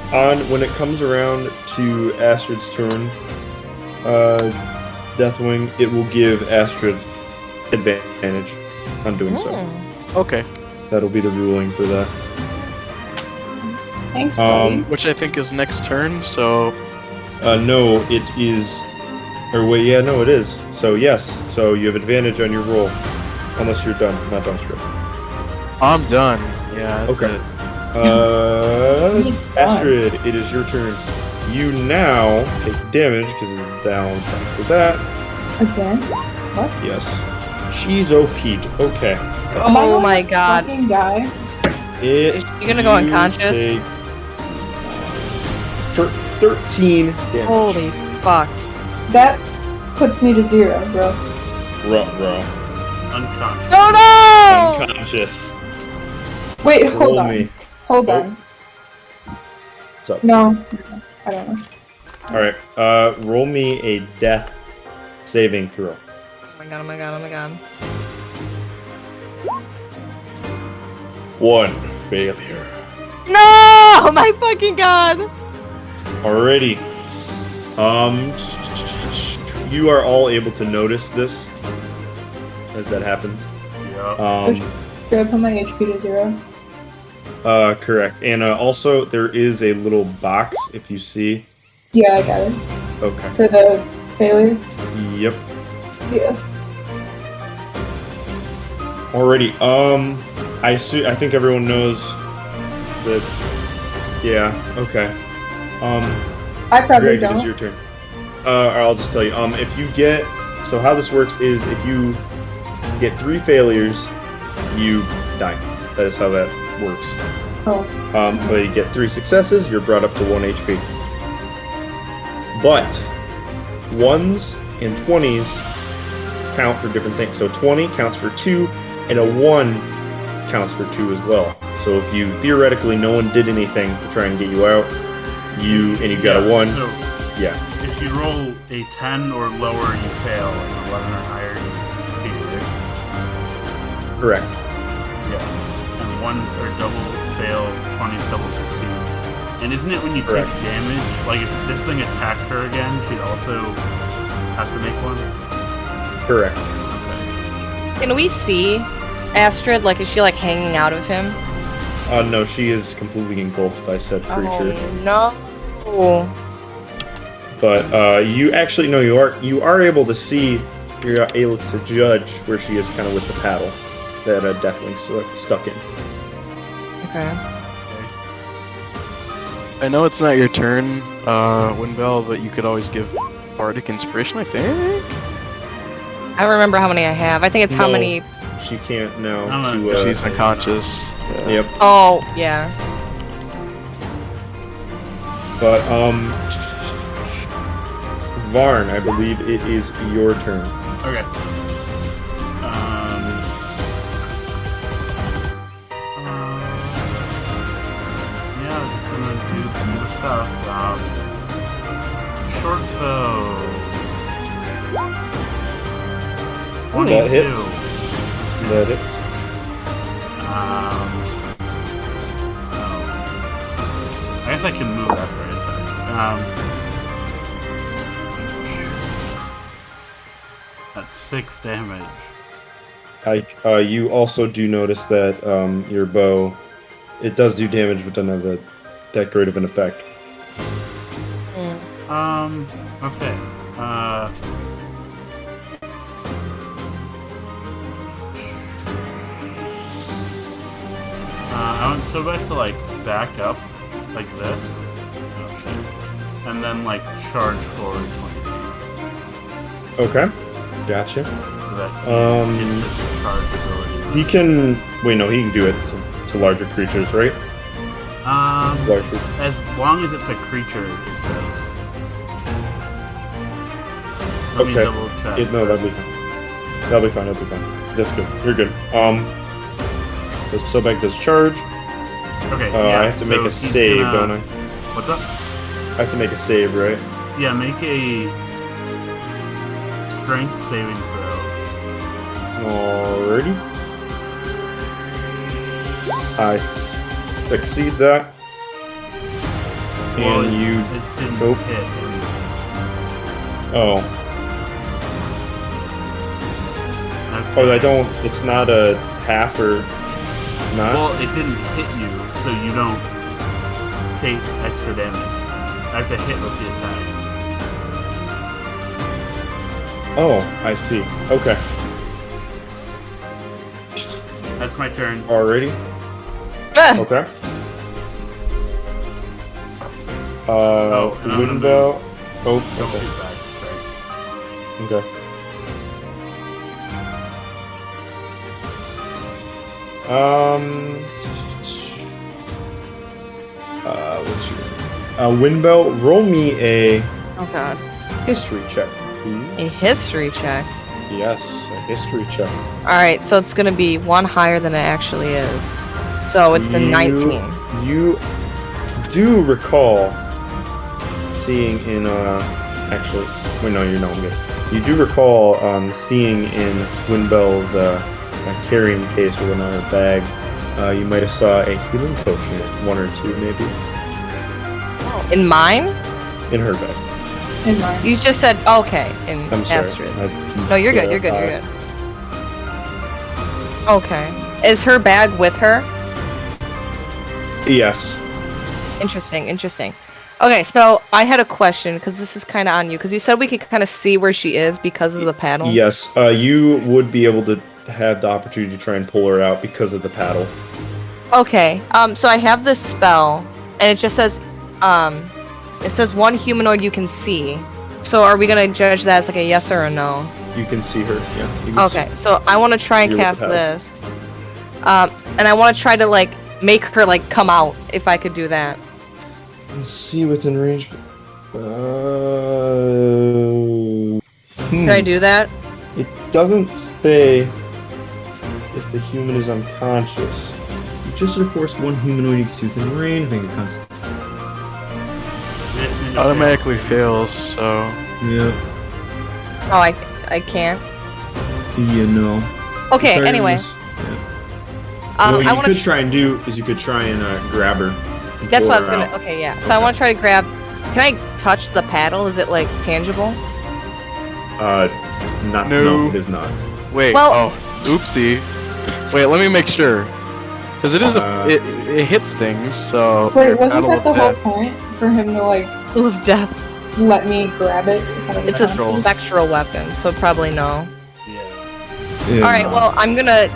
Okay. When it comes around to Astrid's turn, Deathwing, it will give Astrid advantage on doing so. Okay. That'll be the ruling for that. Thanks, buddy. Which I think is next turn, so... No, it is... Or wait, yeah, no, it is. So yes, so you have advantage on your roll. Unless you're done, not done, script. I'm done. Yeah, that's Okay. it. He's done. Astrid, it is your turn. You now take damage because it's down for that. Again? What? Yes. She's OP'd. Okay. Am I Oh going my to god. fucking die? Is she gonna go unconscious? Take 13 damage. Holy fuck. That puts me to 0, bro. Ruh-roh. Unconscious. No, no! Unconscious. Wait, hold Roll on. me. Hold Oh. on. What's up? No, I don't know. Alright, roll me a death saving throw. Oh my god, oh my god, oh my god. 1 failure. No! My fucking god! Alrighty. You are all able to notice this as that happens. Yep. Should I put my HP to 0? Correct. And also, there is a little box if you see. Yeah, I got it. Okay. For the failure? Yep. Yeah. Alrighty. I think everyone knows that. Yeah. Okay. I probably Greg, it is don't. your turn. I'll just tell you. If you get, so how this works is if you get 3 failures, you die. That is how that works. Oh. But you get 3 successes, you're brought up to 1 HP. But 1s and 20s count for different things. So 20 counts for 2, and a 1 counts for 2 as well. So if you theoretically no one did anything to try and get you out, and you got a 1, So yeah. if you roll a 10 or lower, you fail, and 11 or higher, you succeed. Correct. Yeah. And 1s are double fail, 20s double succeed. And isn't it when you Correct. take damage, like if this thing attacked her again, she'd also have to make 1? Correct. Okay. Can we see Astrid? Like, is she like hanging out of him? No, she is completely engulfed by said creature. Oh no. But you actually no, you are able to see. You're able to judge where she is, kind of with the paddle that Deathwing stuck in. Okay. I know it's not your turn, Winbelle, but you could always give Bardic Inspiration, I think? I don't remember how many I have. I think it's how No. many. She can't now. I don't know. To, She's unconscious. Yeah. Yep. Oh, yeah. But Varn, I believe it is your turn. Okay. Yeah, I'm just gonna do the stuff. Short bow. That hits. 22. That it. Oh. I guess I can move after I attack. That's 6 damage. You also do notice that your bow, it does do damage, but doesn't have that great of an effect. Okay. I want Sobek to, like, back up like this. Oh, shit. And then, like, charge forward 20 feet. Okay. Gotcha. So that Um, he gets his charge ability. He can. Wait, no, he can do it to larger creatures, right? Larger. As long as it's a creature, it says. Let me Okay. double check. No, that'll be fine. That'll be fine. That'll be fine. That's good. You're good. So Sobek does charge. Okay. Yeah, I have to make a he's save, gonna- don't I? What's up? I have to make a save, right? Yeah, make a strength saving throw. Alrighty. I succeed that. Well, And you. it didn't Nope. hit anything. Oh. Okay. Oh, I don't. It's not a half or not? Well, it didn't hit you, so you don't take extra damage. I have to hit with the attack. Oh, I see. Okay. That's my turn. Alrighty. Ah! Okay. I'm gonna Winbelle. Oh, Don't okay. shoot back. Sorry. Okay. What's your Winbelle? Roll me a Oh god. history check, please. A history check. Yes, a history check. Alright, so it's gonna be one higher than it actually is. So it's a 19. You do recall seeing in actually wait no you're not good. You do recall seeing in Winbelle's carrying case or another bag. You might have saw a healing potion, one or two maybe, In mine? in her bag. In mine. You just said okay in I'm sorry. Astrid. No, you're good. You're good. You're good. Okay. Is her bag with her? Yes. Interesting. Interesting. Okay, so I had a question because this is kind of on you because you said we could kind of see where she is because of the paddle. Yes. You would be able to have the opportunity to try and pull her out because of the paddle. Okay. So I have this spell, and it just says, one humanoid you can see. So are we gonna judge that as like a yes or a no? You can see her. Yeah. You can Okay. So I want to try and You're with cast the this, and I want to try to like make her like come out if I could do that. Let's see within range. Can I do that? It doesn't say if the human is unconscious. You just force one humanoid to within range. Make a constant. This ninja Automatically fails, so. Yeah. Oh, I can't. Yeah. No. Okay. Sorry, Anyway, Yeah. What I you want could to. try and do is you could try and grab her. And That's pull what I was her gonna. out. Okay, yeah. So I want to try to grab. Can I touch the paddle? Is it like tangible? Not. No. No, it is not. Wait, Well- oopsie. Wait, let me make sure. Because it is it hits things, so. Wait, wasn't Battle that of the whole Death. point for him to like Of death. let me grab it? It's a Control. spectral weapon, so probably no. Yeah. All right. Well, I'm gonna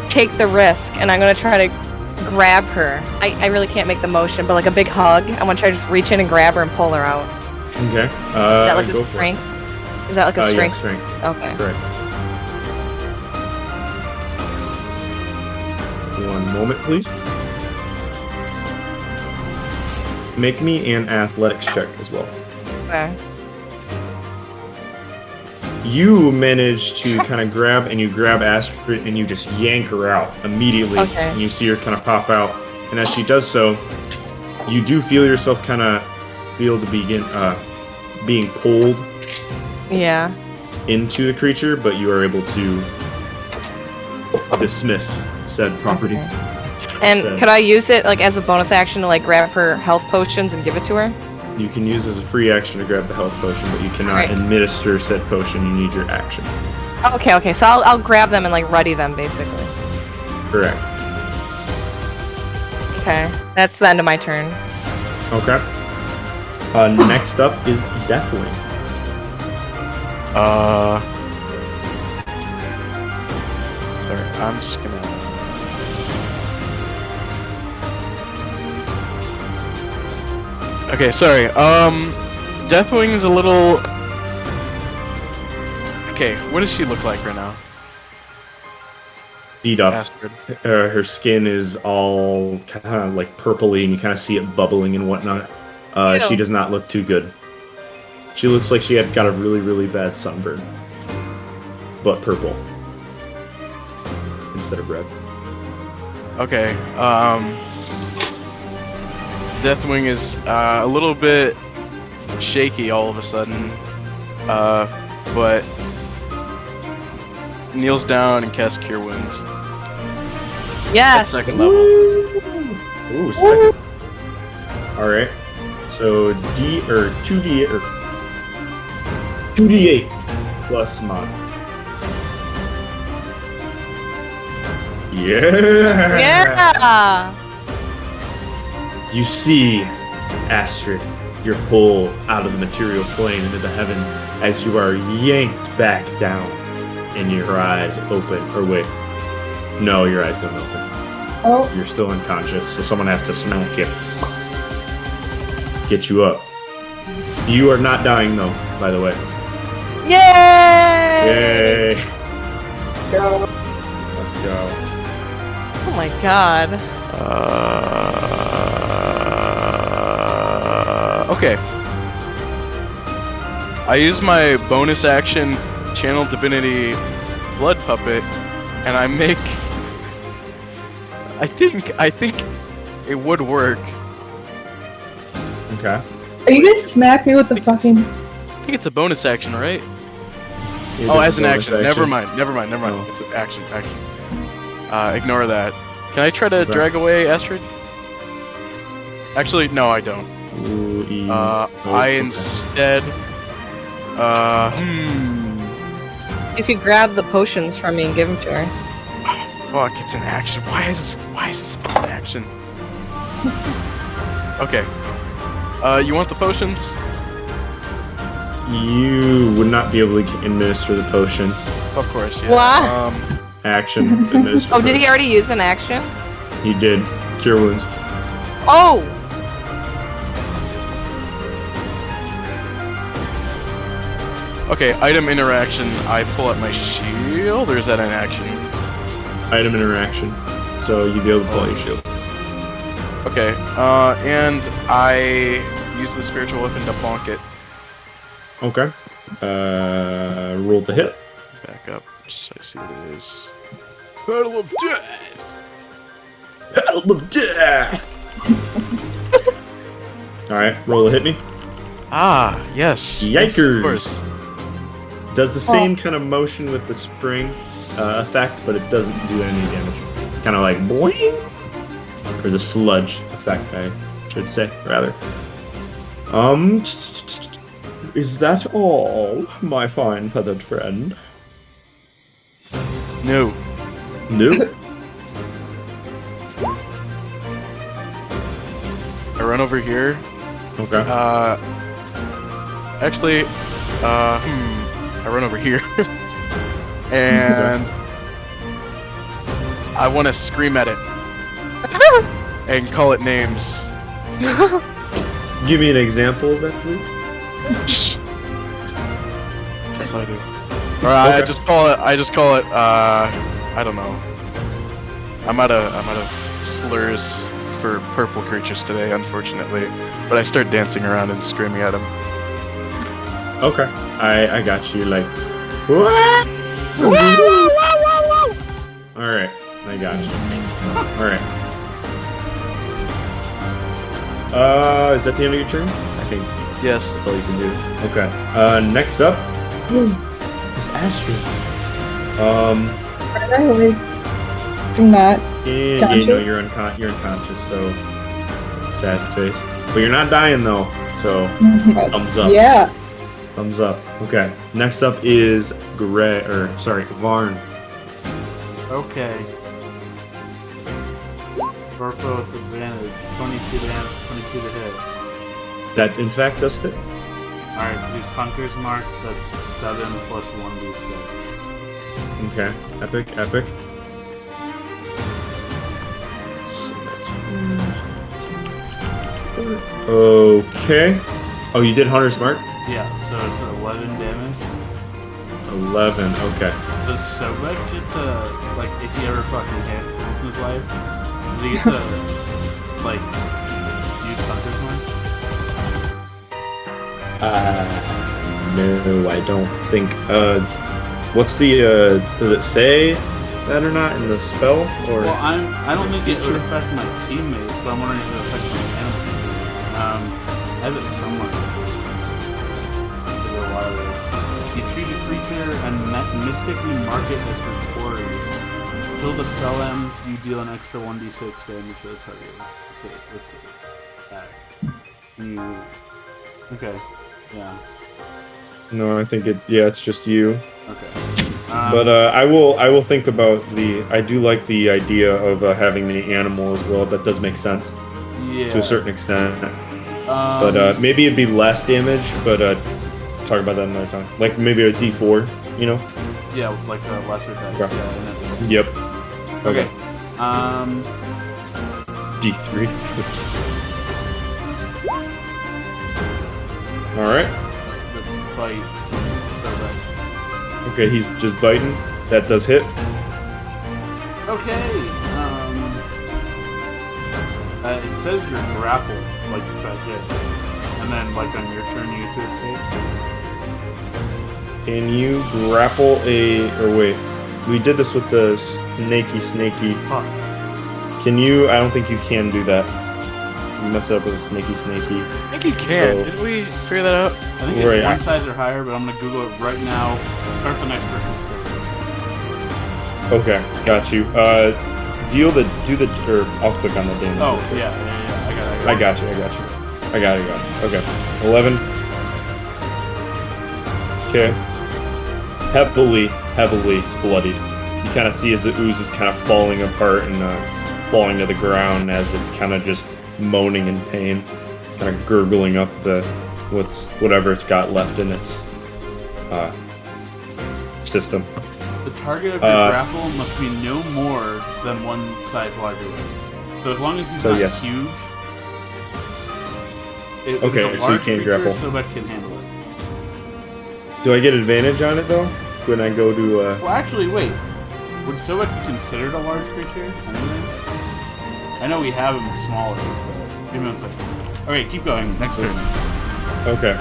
take the risk, and I'm gonna try to grab her. I really can't make the motion, but like a big hug. I want to try to just reach in and grab her and pull her out. Okay. Is that like go a for it. strength? Is that like a Yeah, strength? strength. Okay. Correct. One moment, please. Make me an athletics check as well. Okay. You manage to kind of grab Astrid and you just yank her out immediately. Okay. And you see her kind of pop out. And as she does so, you do feel yourself kind of being pulled Yeah. into the creature, but you are able to dismiss said property. Okay. And So- could I use it like as a bonus action to like grab her health potions and give it to her? You can use as a free action to grab the health potion, but you cannot Right. administer said potion. You need your action. Okay. So I'll grab them and like ready them basically. Correct. Okay. That's the end of my turn. Okay. Next up is Deathwing. Sorry, I'm just gonna. Okay, sorry. Deathwing's a little Okay, what does she look like right now? Beat up. Astrid. Her skin is all kind of like purpley, and you kind of see it bubbling and whatnot. She Ew. does not look too good. She looks like she had got a really, really bad sunburn, but purple instead of red. Okay. Deathwing is a little bit shaky all of a sudden, but kneels down and casts Cure Wounds. At Yes. second level. Ooh, second. All right. So 2d8 plus mod. Yeah. Yeah. You see, Astrid, you're pulled out of the material plane into the heavens as you are yanked back down, and your eyes open. Or wait, no, your eyes don't open. Oh, You're still unconscious, so someone has to smack you. Get you up. You are not dying, though, by the way. Yay! Yay! go. Let's go. Oh my god. Okay. I use my bonus action Channel Divinity Blood Puppet, and I make. I think it would work. Okay. Are you gonna smack me with the fucking? I think it's a bonus action, right? It Oh, is as a an bonus action. Never mind. Oh. It's an action. Ignore that. Can I try to Okay. drag away Astrid? Actually, no, I don't. Ooh, I okay. instead. You could grab the potions from me and give them to her. Fuck, it's an action. Why is this an action? Okay. You want the potions? You would not be able to administer the potion. Of course, yeah. What? Action. Administer Oh, did he first. already use an action? He did. Cure wounds. Oh! Okay, item interaction. I pull out my shield, or is that an action? Item interaction. So you'd be able to pull out your shield. Okay, and I use the spiritual weapon to bonk it. Okay. Roll to hit. Back up, just so I see what it is. Battle of Death! Battle of Death! Alright, roll to hit me. Ah, yes. Yes, of Yikers! course. Does the same kind of motion with the spring effect, but it doesn't do any damage. Kind of like boing! Or the sludge effect, I should say, rather. Is that all, my fine feathered friend? No. No. I run over here. Okay. Actually, I run over here. And I want to scream at it. And call it names. Give me an example of that, please. That's what I do. Or I Okay. just call it, I don't know. I'm out of slurs for purple creatures today, unfortunately. But I start dancing around and screaming at them. Okay. I got you, like... What? Alright, I got you. Alright. Is that the end of your turn? I think Yes. that's all you can do. Okay. Next up is Astrid. Really? Not. Yeah, Conscious? no, you're unconscious, so sad face. But you're not dying though, so thumbs up. Yeah. Thumbs up. Okay. Next up is Varn. Okay. Purple with advantage. 22 damage, 22 to hit. That in fact does hit. Alright, use Conqueror's Mark. That's 7 plus 1d6. Okay. Epic. So that's okay. Oh, you did Hunter's Mark? Yeah, so it's 11 damage. 11. Okay. Does Sobek get to, like, if he ever fucking hit in his life, does he get to, like, use Hunter's Mark? No, I don't think. What's the, does it say that or not in the spell? Or Well, I don't think it would affect my teammates, but I'm wondering if it affects my animals. I have it somewhere. A while ago. You choose a creature and mystically mark it as recorded. Until the spell ends, you deal an extra 1d6 damage to the target. Okay, with that. Okay, yeah. no, I think it's just you. Okay. But I will think about I do like the idea of having the animal as well. That does make sense Yeah. to a certain extent. But maybe it'd be less damage. But talk about that another time. Like maybe a D4, you know? Yeah, like a lesser dice. Okay. Yeah, Yep. okay. D3. All right. Let's bite. Okay, he's just biting. That does hit. Okay. It says you're grappled, like if that hit, and then like on your turn you get to escape. Can you grapple or wait? We did this with the snaky. Huh. Can you? I don't think you can do that. You mess it up with a snaky. I think you can. So- Didn't we figure that out? I think it's Right, one size or higher, but I'm gonna Google it right now. Start the next person's turn. Okay, got you. I'll click on the damage. Oh yeah. I got you. Okay, 11. Okay. Heavily bloodied. You kind of see as the ooze is kind of falling apart and falling to the ground as it's kind of just moaning in pain, kind of gurgling up whatever it's got left in its system. The target of your grapple must be no more than one size larger. So as long as he's So, not yes. huge. Okay, if it's a so you large can't creature, grapple. Sobek can handle it. Do I get advantage on it though when I go to? Well, actually, wait. Would Sobek be considered a large creature? Anyways? I know we have him smaller, but give me 1 second. Okay, keep going. Next turn. Okay.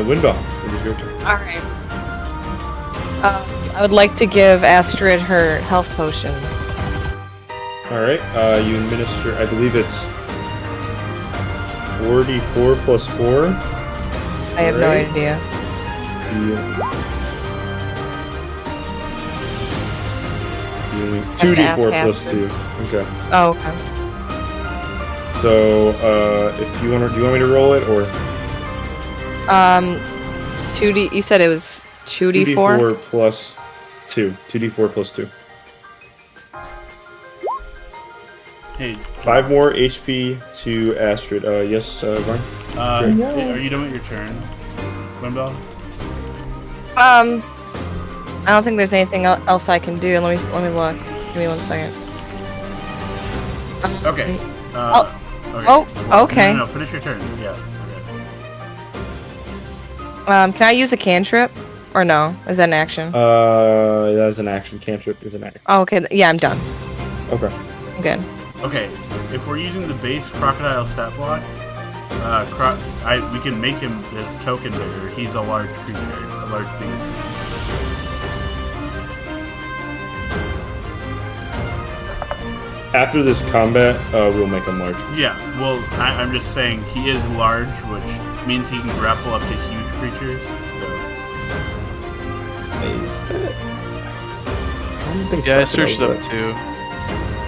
Winbelle, it is your turn. Alright. I would like to give Astrid her health potions. All right. You administer. I believe it's 44 plus 4. I have no Right. idea. 2d4 ask plus Astrid. 2. Okay. Oh, okay. So, if you want to, do you want me to roll it or 2D. You said it was 2d4? 2d4 plus 2? 2d4 plus 2. Hey, 5 more HP to Astrid. Yes, Varn? are you done with your turn, Winbelle? I don't think there's anything else I can do. Let me look. Give me 1 second. Okay. Okay. No, finish your turn. Yeah. Can I use a cantrip? Or no? Is that an action? That is an action. Cantrip is an action. Oh, okay. Yeah, I'm done. Okay. I'm good. Okay. If we're using the base crocodile stat block, we can make him his token bigger. He's a large creature, a large beast. After this combat, we'll make him large. Yeah, well, I'm just saying he is large, which means he can grapple up to huge creatures. So. Is that? Yeah, I searched it up too.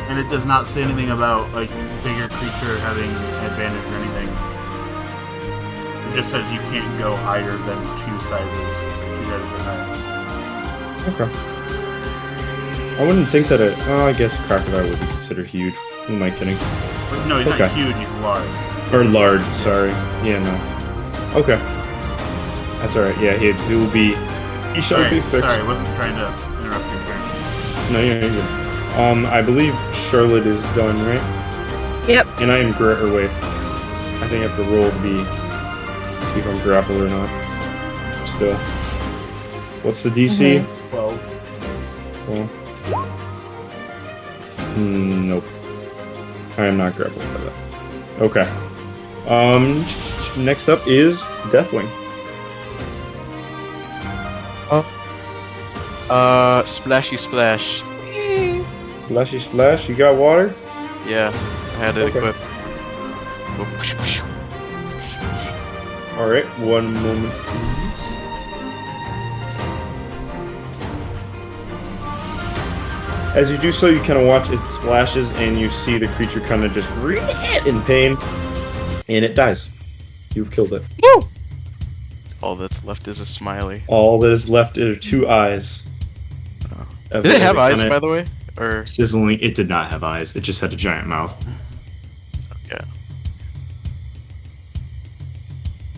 And it does not say anything about like bigger creature having advantage or anything. It just says you can't go higher than 2 sizes or higher. Okay. I wouldn't think that I guess a crocodile would be considered huge. Who am I kidding? But no, he's Okay. not huge, he's large. Or large, sorry. Yeah, no. Okay. That's alright. Yeah, he will be... He shall be fixed. Sorry, I wasn't trying to interrupt your turn. No, you're good. I believe Charlotte is done, right? Yep. And I am or wait. I think I have to roll to see if I'm grappled or not. Still. What's the DC? 12. Well, nope. I am not grappled by that. Okay. Next up is Deathwing. Splashy splash. Splashy splash. You got water? Yeah, I had it Okay. equipped. Go psh, psh. All right. One moment, please. As you do so, you kind of watch as it splashes, and you see the creature kind of just in pain, and it dies. You've killed it. Woo! All that's left is a smiley. All that is left are 2 eyes. Did it have eyes, by the way? Or Sizzling. It did not have eyes. It just had a giant mouth. yeah.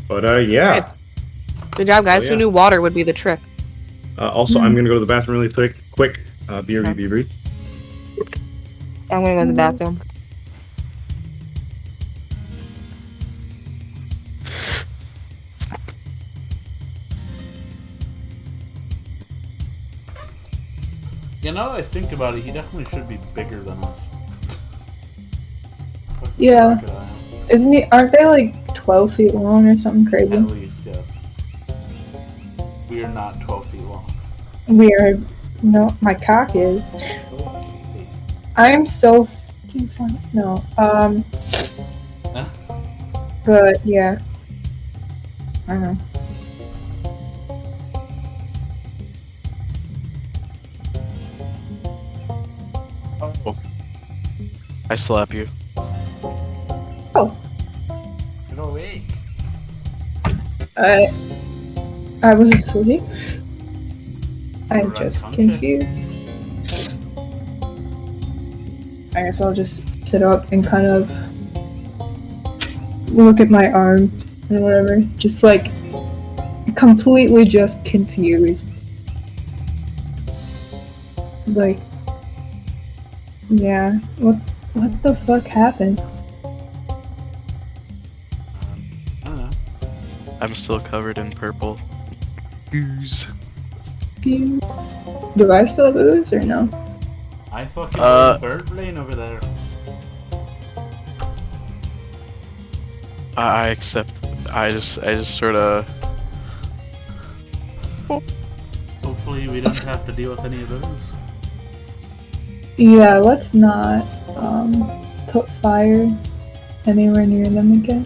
But yeah. Good job, guys. yeah. Who knew water would be the trick? Also, I'm gonna go to the bathroom really quick. BRB. I'm gonna go to the bathroom. You know, I think about it, he definitely should be bigger than us. Yeah. Crocodile. Isn't he? Aren't they like 12 feet long or something crazy? At least, yes. We are not 12 feet long. We are. No, my cock is. Okay. I am so fucking fun. No. Huh? But yeah. I don't know. Oh. I slap you. Get awake. I was asleep. I'm You're just unconscious? confused. I guess I'll just sit up and kind of look at my arms and whatever. Just like completely just confused. Like, yeah, what the fuck happened? I don't know. I'm still covered in purple. Ooze. Do I still have ooze or no? I fucking heard a bird plane over there. I accept. I just sort of. Hopefully we don't have to deal with any of those. Yeah, let's not put fire anywhere near them again.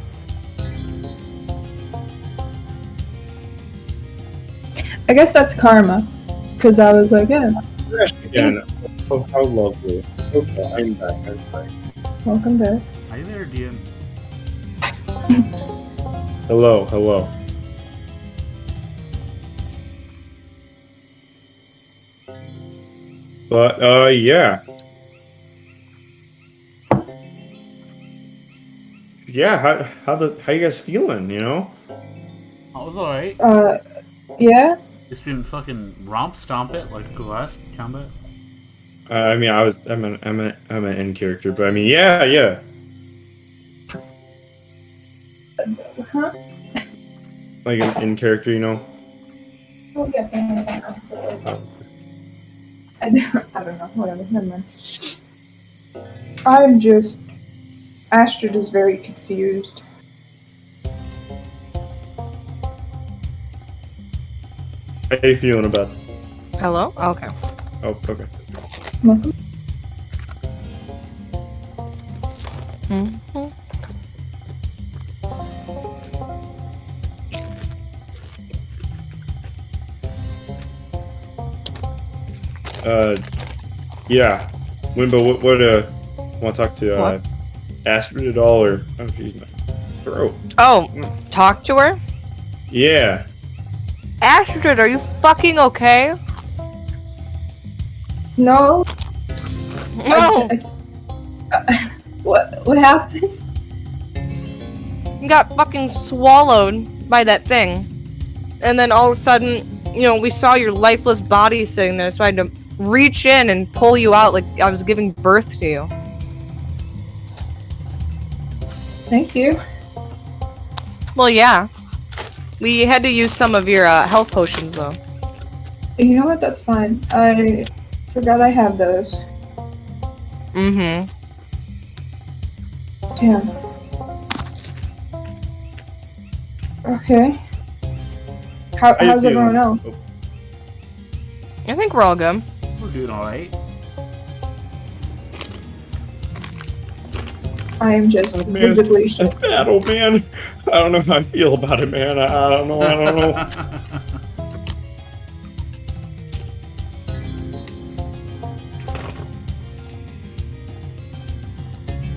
I guess that's karma, because I was like, yeah, Again. Oh, how lovely. Okay, I'm back. welcome back. Hi there, DM. Hello. But yeah. Yeah, how you guys feeling, you know? I was alright. Yeah? Just been fucking romp stomp it like the last combat. I mean, I'm an in character, but I mean, yeah. Huh? Like an in character, you know? Oh, yes, I know. I don't know, whatever, never mind. I'm just... Astrid is very confused. How you feeling about it? Hello? Okay. Oh, okay. Welcome. Mm-hmm. Yeah. Winbelle, what want to talk to What? Astrid at all, or oh, she's my throat. Oh, talk to her? Yeah. Astrid, are you fucking okay? No? No! What happened? You got fucking swallowed by that thing. And then all of a sudden, you know, we saw your lifeless body sitting there, so I had to reach in and pull you out like I was giving birth to you. Thank you. Well, yeah. We had to use some of your health potions, though. You know what? That's fine. I forgot I have those. Mm-hmm. Damn. Okay. How you How's everyone feeling? else? I think we're all good. We're doing alright. I am just Oh, man. visibly shook. That battle, man. I don't know how I feel about it, man. I don't know. I don't know.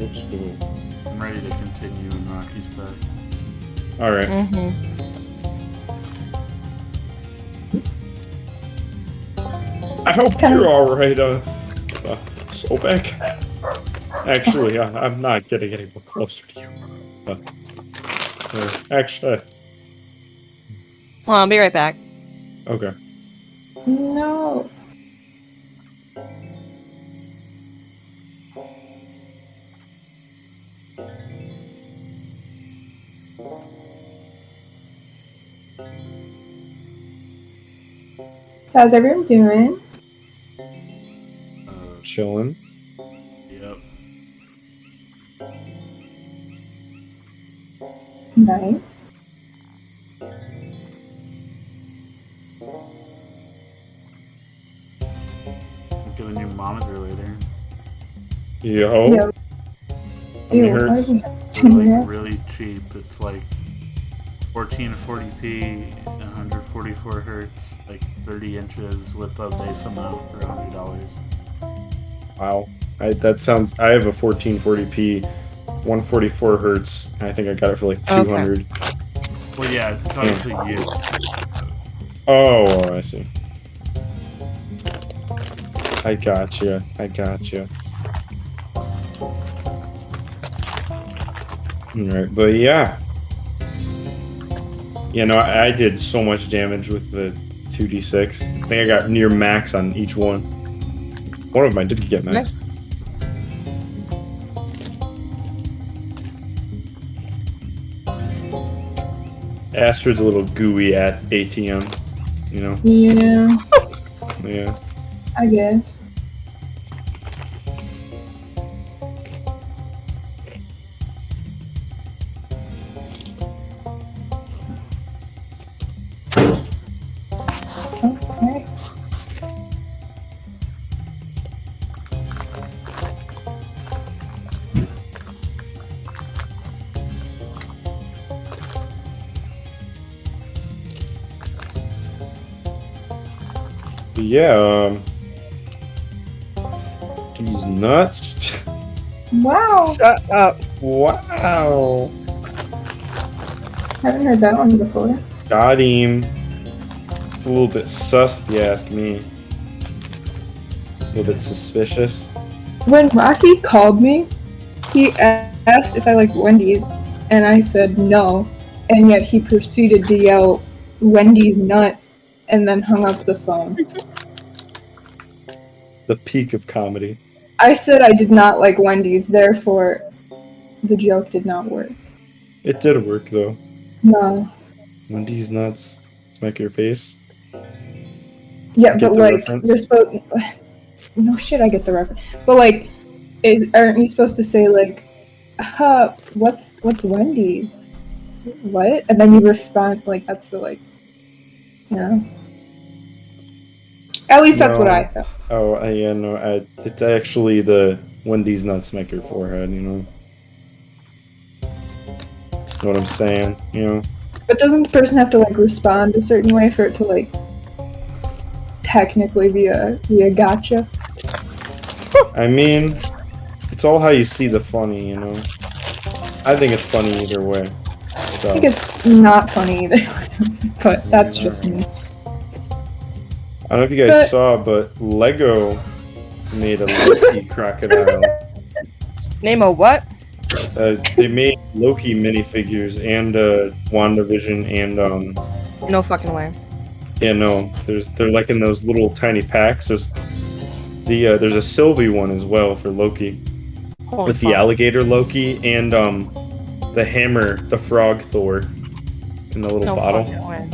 Oops. I'm ready to continue in Rocky's back. All right. Mm-hmm. I hope you're all right, Sobek. Actually, I'm not getting any more closer to you. Actually, Well, I'll be right back. okay. No. So how's everyone doing? Chilling. Yep. Nice. I'll get a new monitor later. Yo. Yeah. How many Ew, hertz? They're like Yeah. really cheap. It's like 1440p, 144 hertz, like 30 inches with a base amount for $100. Wow. That sounds. I have a 1440p, 144 hertz. And I think I got it for like 200. Well, yeah, it's obviously used. Oh, I see. I gotcha. I gotcha. Alright, but yeah. You know, I did so much damage with the 2d6. I think I got near max on each one. One of them I did get max. Astrid's a little gooey at ATM, you know? Yeah, Yeah. I guess. Okay. But yeah, he's nuts. Wow. Shut up. Wow. Haven't heard that one before. Got him. It's a little bit sus if you ask me. A little bit suspicious. When Rocky called me, he asked if I like Wendy's, and I said no, and yet he proceeded to yell, "Wendy's nuts," and then hung up the phone. The peak of comedy. I said I did not like Wendy's, therefore the joke did not work. It did work though. No. Wendy's nuts. Smack your face. Yeah, Get but the like reference? you're supposed. No shit, I get the reference. But like, aren't you supposed to say like, what's Wendy's? What? And then you respond like that's the like, you know. At least that's what I thought. Oh, yeah, no. It's actually the Wendy's nuts smack your forehead. You know. Know what I'm saying? You know. But doesn't the person have to like respond a certain way for it to like technically be a gotcha? I mean, it's all how you see the funny, you know. I think it's funny either way. So. I think it's not funny either, but that's just me. I don't know if you guys saw, but Lego made a Loki crocodile. Name a what? They made Loki minifigures and WandaVision and No fucking way. yeah, no, they're like in those little tiny packs. There's a Sylvie one as well for Loki. Holy With fuck. the alligator Loki and the hammer, the frog Thor in the little No bottle. fucking way.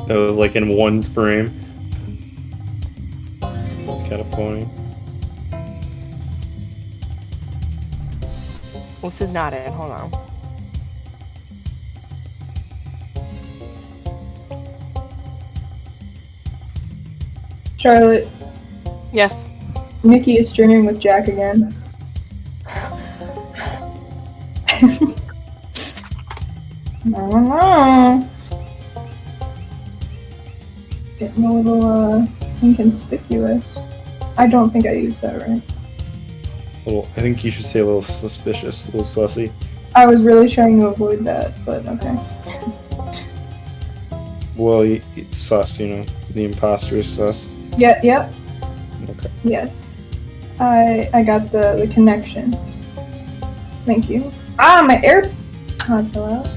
That was like in one frame. kind of funny. This is not it. Hold on. Charlotte, Yes. Nikki is streaming with Jack again. Getting a little inconspicuous. I don't think I used that right. Well, I think you should say a little suspicious, a little sussy. I was really trying to avoid that, but okay. Well, it's sus, you know. The imposter is sus. Yep. Okay. Yes. I got the connection. Thank you. Ah, my AirPod fell out.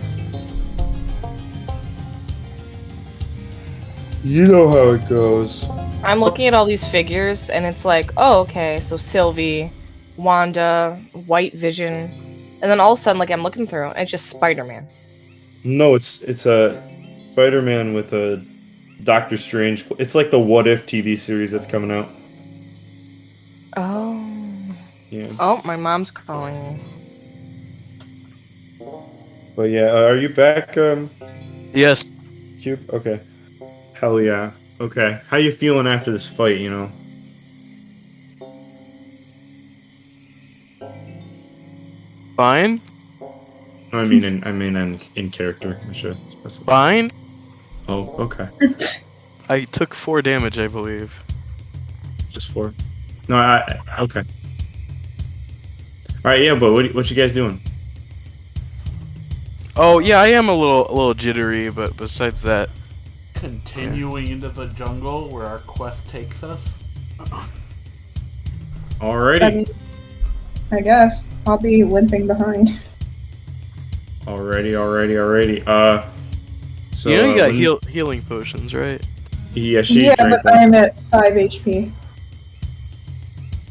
You know how it goes. I'm looking at all these figures, and it's like, oh, okay, so Sylvie, Wanda, White Vision, and then all of a sudden, like, I'm looking through, and it's just Spider-Man. No, it's a Spider-Man with a Doctor Strange. It's like the What If TV series that's coming out. Oh. Yeah. Oh, my mom's calling. But yeah, are you back, Yes. Cube? Okay. Hell yeah. Okay. How you feeling after this fight, you know? Fine. No, I mean in character. I should specify. Fine. Oh, okay. I took 4 damage, I believe. Just 4. No, okay. All right, yeah, but what you guys doing? Oh yeah, I am a little jittery, but besides that, Continuing into the jungle where our quest takes us. Alrighty. I guess. I'll be limping behind. Alrighty. So you know you got healing potions, right? Yeah, she Yeah, drank but one. I'm at 5 HP.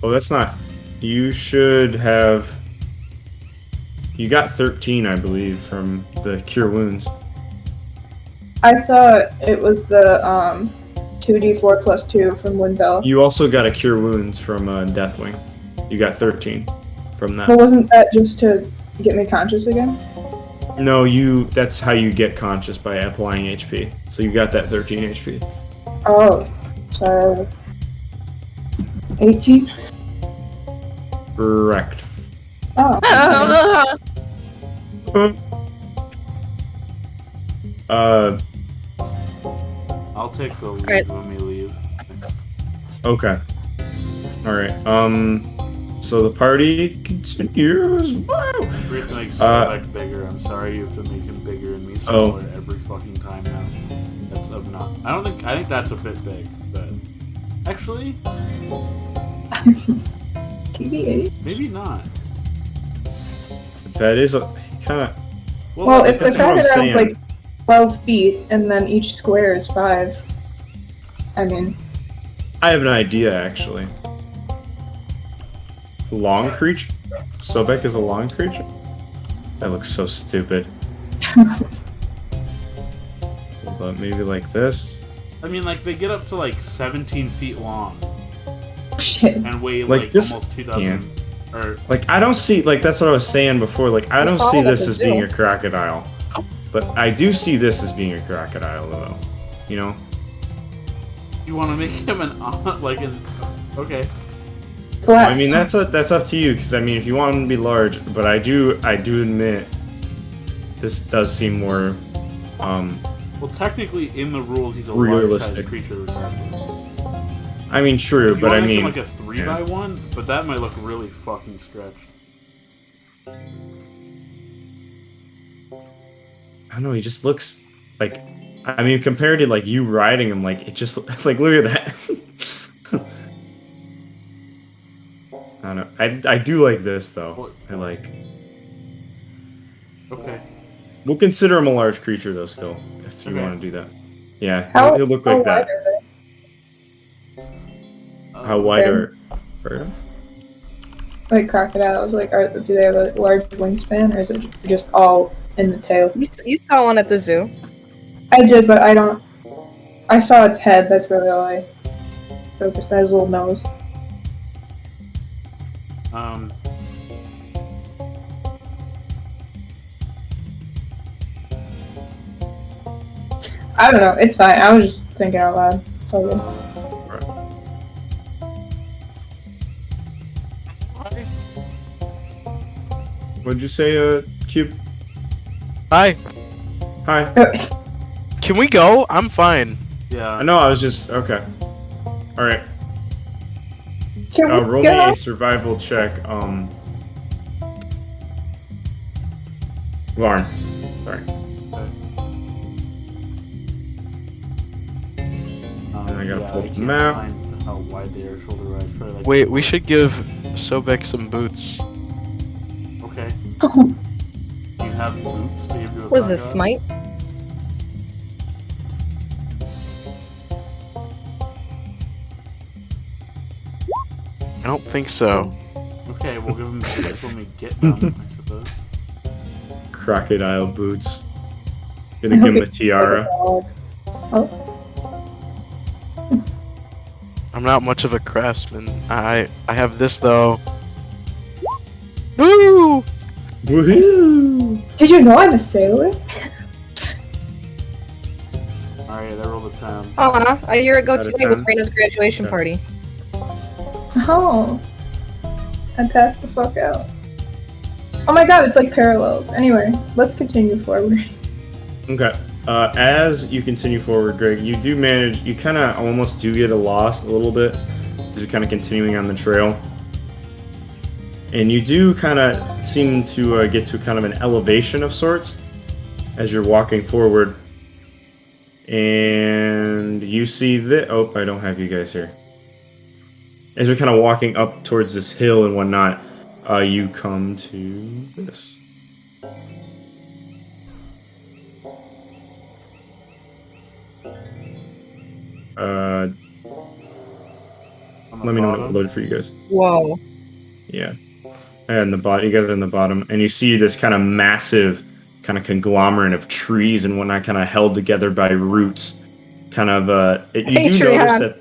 Oh, that's not. You should have. You got 13, I believe, from the cure wounds. I thought it was the 2d4 plus 2 from Winbelle. You also got a cure wounds from Deathwing. You got 13 from that. But wasn't that just to get me conscious again? No, that's how you get conscious, by applying HP. So you got that 13 HP. Oh, so 18? Correct. Oh. I'll take the lead Alright. when we leave. Okay. Alright, so the party continues. Woo! We have to make Sobek bigger. I'm sorry you have to make him bigger and me smaller every fucking time now. That's obnoxious. I think that's a bit big, but actually, TBA? maybe not. That is a kind of. Well, if the that's what I'm crocodile's saying. like 12 feet and then each square is 5, I mean, I have an idea, actually. Long creature? Sobek is a long creature? That looks so stupid. Hold up, maybe like this? I mean, like, they get up to like 17 feet long shit. and weigh Like like this- almost 2,000. Or Like, I don't see, like, that's what I was saying before, like, I I don't saw see it at this the as being zoo. a crocodile. But I do see this as being a crocodile, though. You know? you want to make him okay. Flat. I mean, that's up to you, because, I mean, if you want him to be large, but I do admit, this does seem more, Well, technically, in the rules, he's a Realistic. large-sized creature regardless. I mean, true, If you but want I to make mean, him like a 3x1, but that might look really fucking stretched. I don't know, he just looks like, I mean, compared to, like, you riding him, like, it just, like, look at that. I don't know, I do like this, though. I like, Okay. we'll consider him a large creature, though, still, if you Okay. want to do that. Yeah, How, he'll look how like wide that. are they? How wide Okay. are Like crocodiles, like, do they have a large wingspan, or is it just all in the tail? You saw one at the zoo. I did, but I saw its head, that's really all I focused on his little nose. I don't know. It's fine. I was just thinking out loud. It's all good. What'd you say, Cube? Hi. Hi. Can we go? I'm fine. Yeah. I know. I was just okay. All right. Can we Roll go? me a survival check. Varn. Sorry. And I gotta pull the can't map. find how wide they are shoulder wise. Probably like Wait, we should give Sobek some boots. Okay. Do you have boots to give to a Was this crocodile? smite? I don't think so. Okay, we'll give them boots when we get them, I suppose. Crocodile boots. Gonna give him a tiara. Oh, I'm not much of a craftsman. I have this though. Woo! Woohoo! did you know I'm a sailor? Alright, I rolled a 10. A year ago Out of today was 10? Rayna's graduation Okay. party. Oh, I passed the fuck out. Oh my god, it's like parallels. Anyway, let's continue forward. Okay. As you continue forward, Greg, you do manage. You kind of almost do get lost a little bit. You're kind of continuing on the trail, and you do kind of seem to get to kind of an elevation of sorts as you're walking forward. And you see that. Oh, I don't have you guys here. As you're kind of walking up towards this hill and whatnot, you come to this. On the Let me know when bottom. it loaded for you guys. Whoa. Yeah. And the bottom, you got it in the bottom, and you see this kind of massive, kind of conglomerate of trees and whatnot, kind of held together by roots. Kind of, you do notice Patreon. that.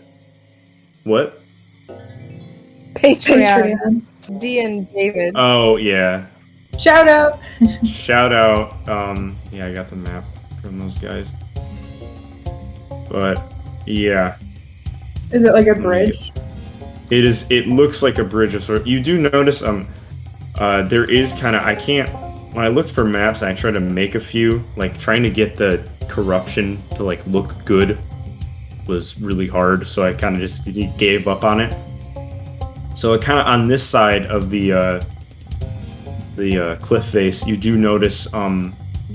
What? Patreon. Patreon. D and David. Oh yeah. Shout out. Shout out. Yeah, I got the map from those guys. But yeah, Is it like a bridge? it is. It looks like a bridge of sort. You do notice there is kind of. I can't. When I looked for maps, I tried to make a few. Like trying to get the corruption to like look good was really hard. So I kind of just gave up on it. So kind of on this side of the cliff face, you do notice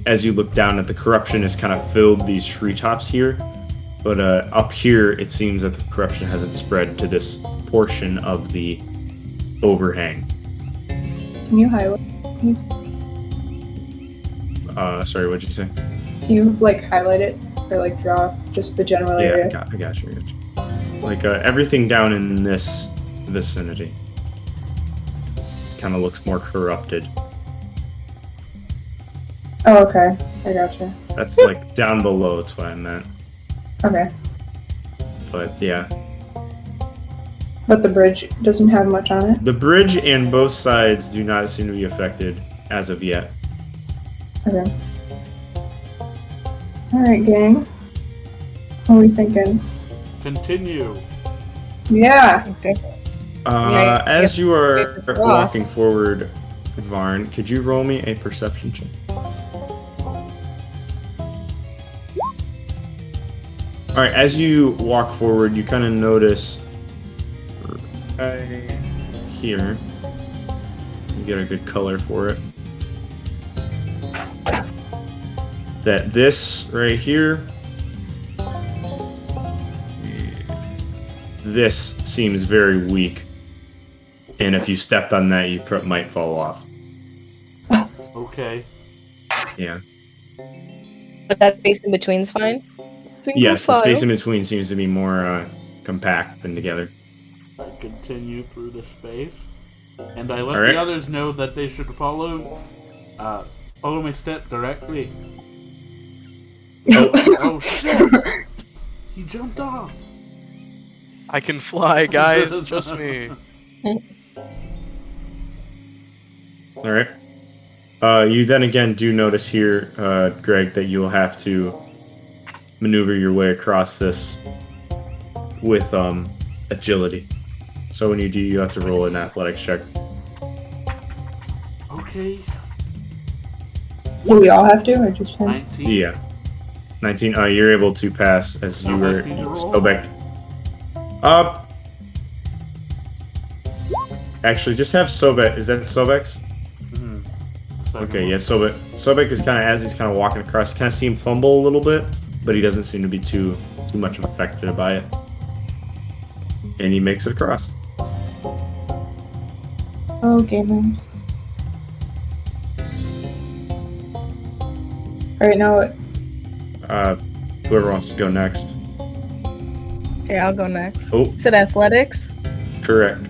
as you look down that the corruption has kind of filled these treetops here. But up here, it seems that the corruption hasn't spread to this portion of the overhang. Can you highlight? Sorry, what'd you say? Can you like highlight it or like draw just the general Yeah, area? I got you. Like everything down in this vicinity kind of looks more corrupted. Oh, okay. I gotcha. That's like down below. That's what I meant. Okay. But yeah, But the bridge doesn't have much on it? the bridge and both sides do not seem to be affected as of yet. Okay. Alright, gang. What are we thinking? Continue. Yeah! Okay. As Yes, you are yes, walking forward, Varn, could you roll me a perception check? Alright, as you walk forward, you kind of notice right here, you get a good color for it, that this right here, this seems very weak. And if you stepped on that, you might fall off. Okay. Yeah. But that space in between's fine? Single Yes, the file. space in between seems to be more compact than together. I continue through the space. And I let Alright. the others know that they should follow my step directly. Oh shit! He jumped off! I can fly, guys. Trust me. All right. You then again do notice here, Greg, that you'll have to maneuver your way across this with agility. So when you do, you have to roll an athletics check. Okay. Do we all have to, or just him? 19. Yeah. 19. You're able to pass as you were Sobek. Actually, just have Sobek. Is that Sobek's? Mhm. Okay, yeah, Sobek. Sobek is kind of, as he's kind of walking across, you kind of see him fumble a little bit, but he doesn't seem to be too much affected by it. And he makes it across. Oh, gamers. Alright, now what? Whoever wants to go next. Okay, I'll go next. Oh, Is it athletics? correct.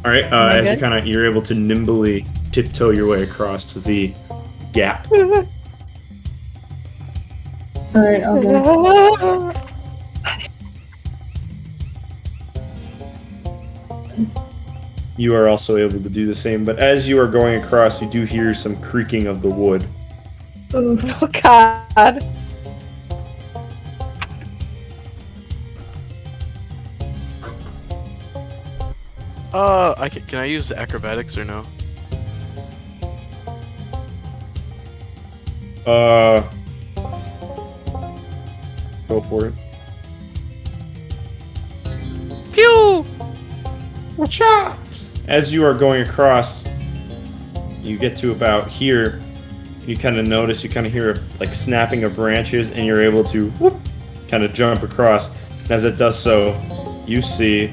All right, I as good? you're able to nimbly tiptoe your way across the gap. Alright, I'll go. You are also able to do the same, but as you are going across, you do hear some creaking of the wood. Oh God. Can I use acrobatics or no? Go for it. Pew! As you are going across, you get to about here. You kind of notice, you kind of hear like snapping of branches, and you're able to whoop, kind of jump across. And as it does so, you see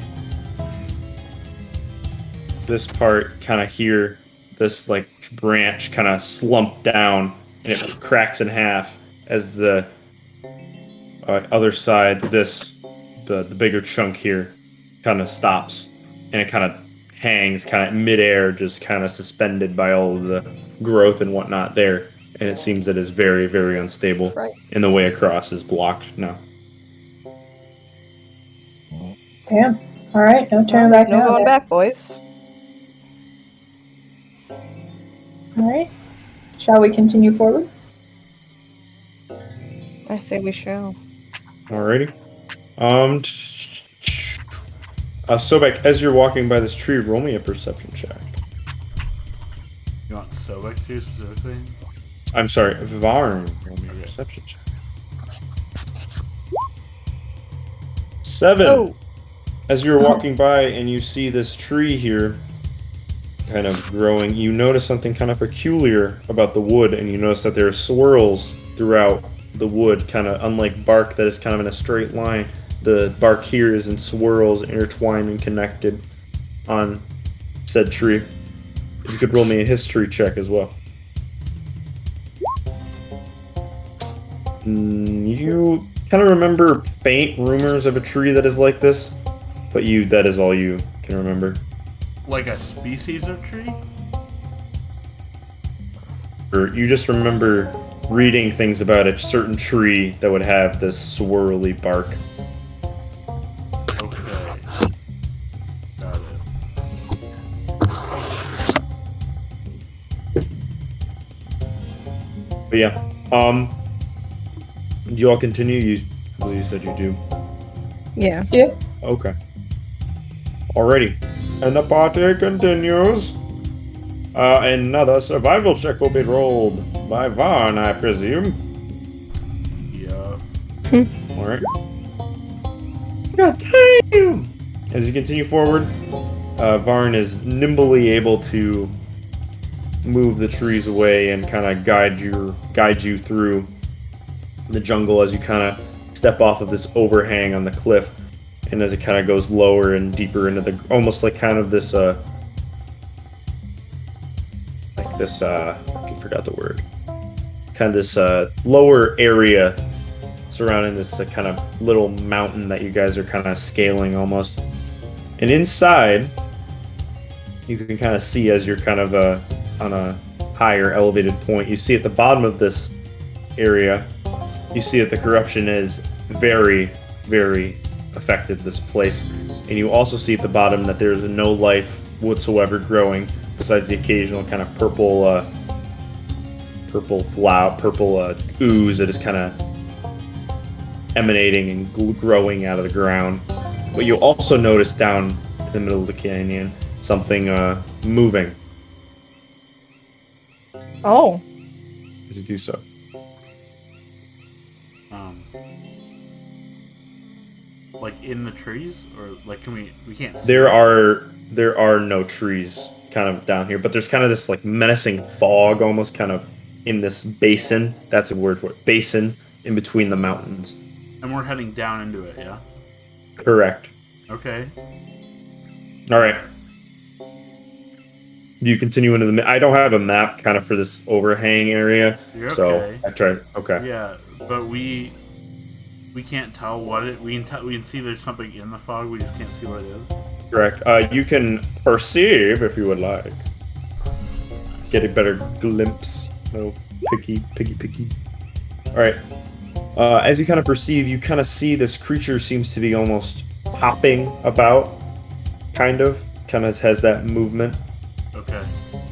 this part kind of here, this like branch kind of slump down, and it cracks in half as the other side, the bigger chunk here, kind of stops, and it kind of hangs kind of midair, just kind of suspended by all of the growth and whatnot there. And it seems that it's very, very unstable. Right. And the way across is blocked now. Damn. Alright, no turning back No now. going back, boys. Alright. Shall we continue forward? I say we shall. Alrighty. Sobek, as you're walking by this tree, roll me a perception check. You want Sobek to specifically? I'm sorry, Varn. Roll me a perception check. 7. Oh. As you're walking by and you see this tree here kind of growing, you notice something kind of peculiar about the wood, and you notice that there are swirls throughout the wood, kind of unlike bark that is kind of in a straight line. The bark here is in swirls, intertwined and connected on said tree. If you could roll me a history check as well. You kind of remember faint rumors of a tree that is like this, but that is all you can remember. Like a species of tree? Or you just remember reading things about a certain tree that would have this swirly bark. Okay. Got it. But yeah, do you all continue? I believe you said you do. Yeah. Yeah. Okay. Alrighty. And the party continues. Another survival check will be rolled by Varn, I presume. Yeah. Alright. God damn! As you continue forward, Varn is nimbly able to move the trees away and kind of guide you through the jungle as you kind of step off of this overhang on the cliff, and as it kind of goes lower and deeper into the, almost like kind of this I forgot the word, kind of this lower area surrounding this kind of little mountain that you guys are kind of scaling almost. And inside, you can kind of see, as you're kind of on a higher elevated point, you see at the bottom of this area you see that the corruption is very, very affected this place. And you also see at the bottom that there's no life whatsoever growing besides the occasional kind of purple ooze that is kind of emanating and growing out of the ground. But you'll also notice down in the middle of the canyon something moving Oh. as you do so. Like in the trees, or like can we can't see There are no trees kind of down here, but there's kind of this like menacing fog almost kind of in this basin. That's a word for it. Basin in between the mountains. And we're heading down into it, yeah? Correct. Okay. All right. Do you continue into the? I don't have a map kind of for this overhang area, You're so okay. I tried. Okay. Yeah, but we can't tell what it. We can see there's something in the fog. We just can't see what it is. Correct. You can perceive if you would like. Get a better glimpse. No picky. All right. As you kind of perceive, you kind of see this creature seems to be almost hopping about, kind of has that movement. Okay.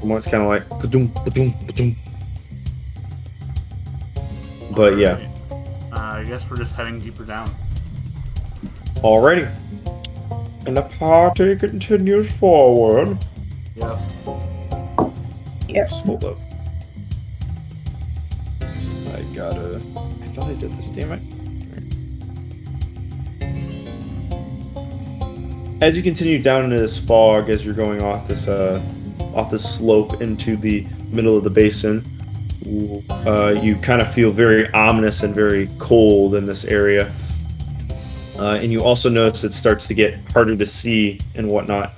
It's kind of like ba-doom, ba-doom, ba-doom. But yeah. I guess we're just heading deeper down. Alrighty. And the party continues forward. Yes. Yes. Hold up. I thought I did this, damn it. As you continue down into this fog, as you're going off this slope into the middle of the basin, you kind of feel very ominous and very cold in this area. And you also notice it starts to get harder to see and whatnot.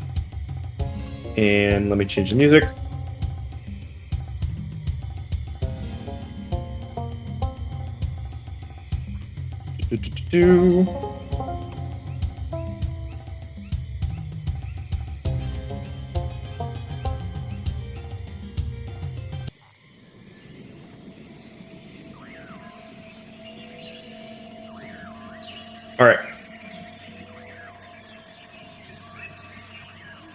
And let me change the music. All right.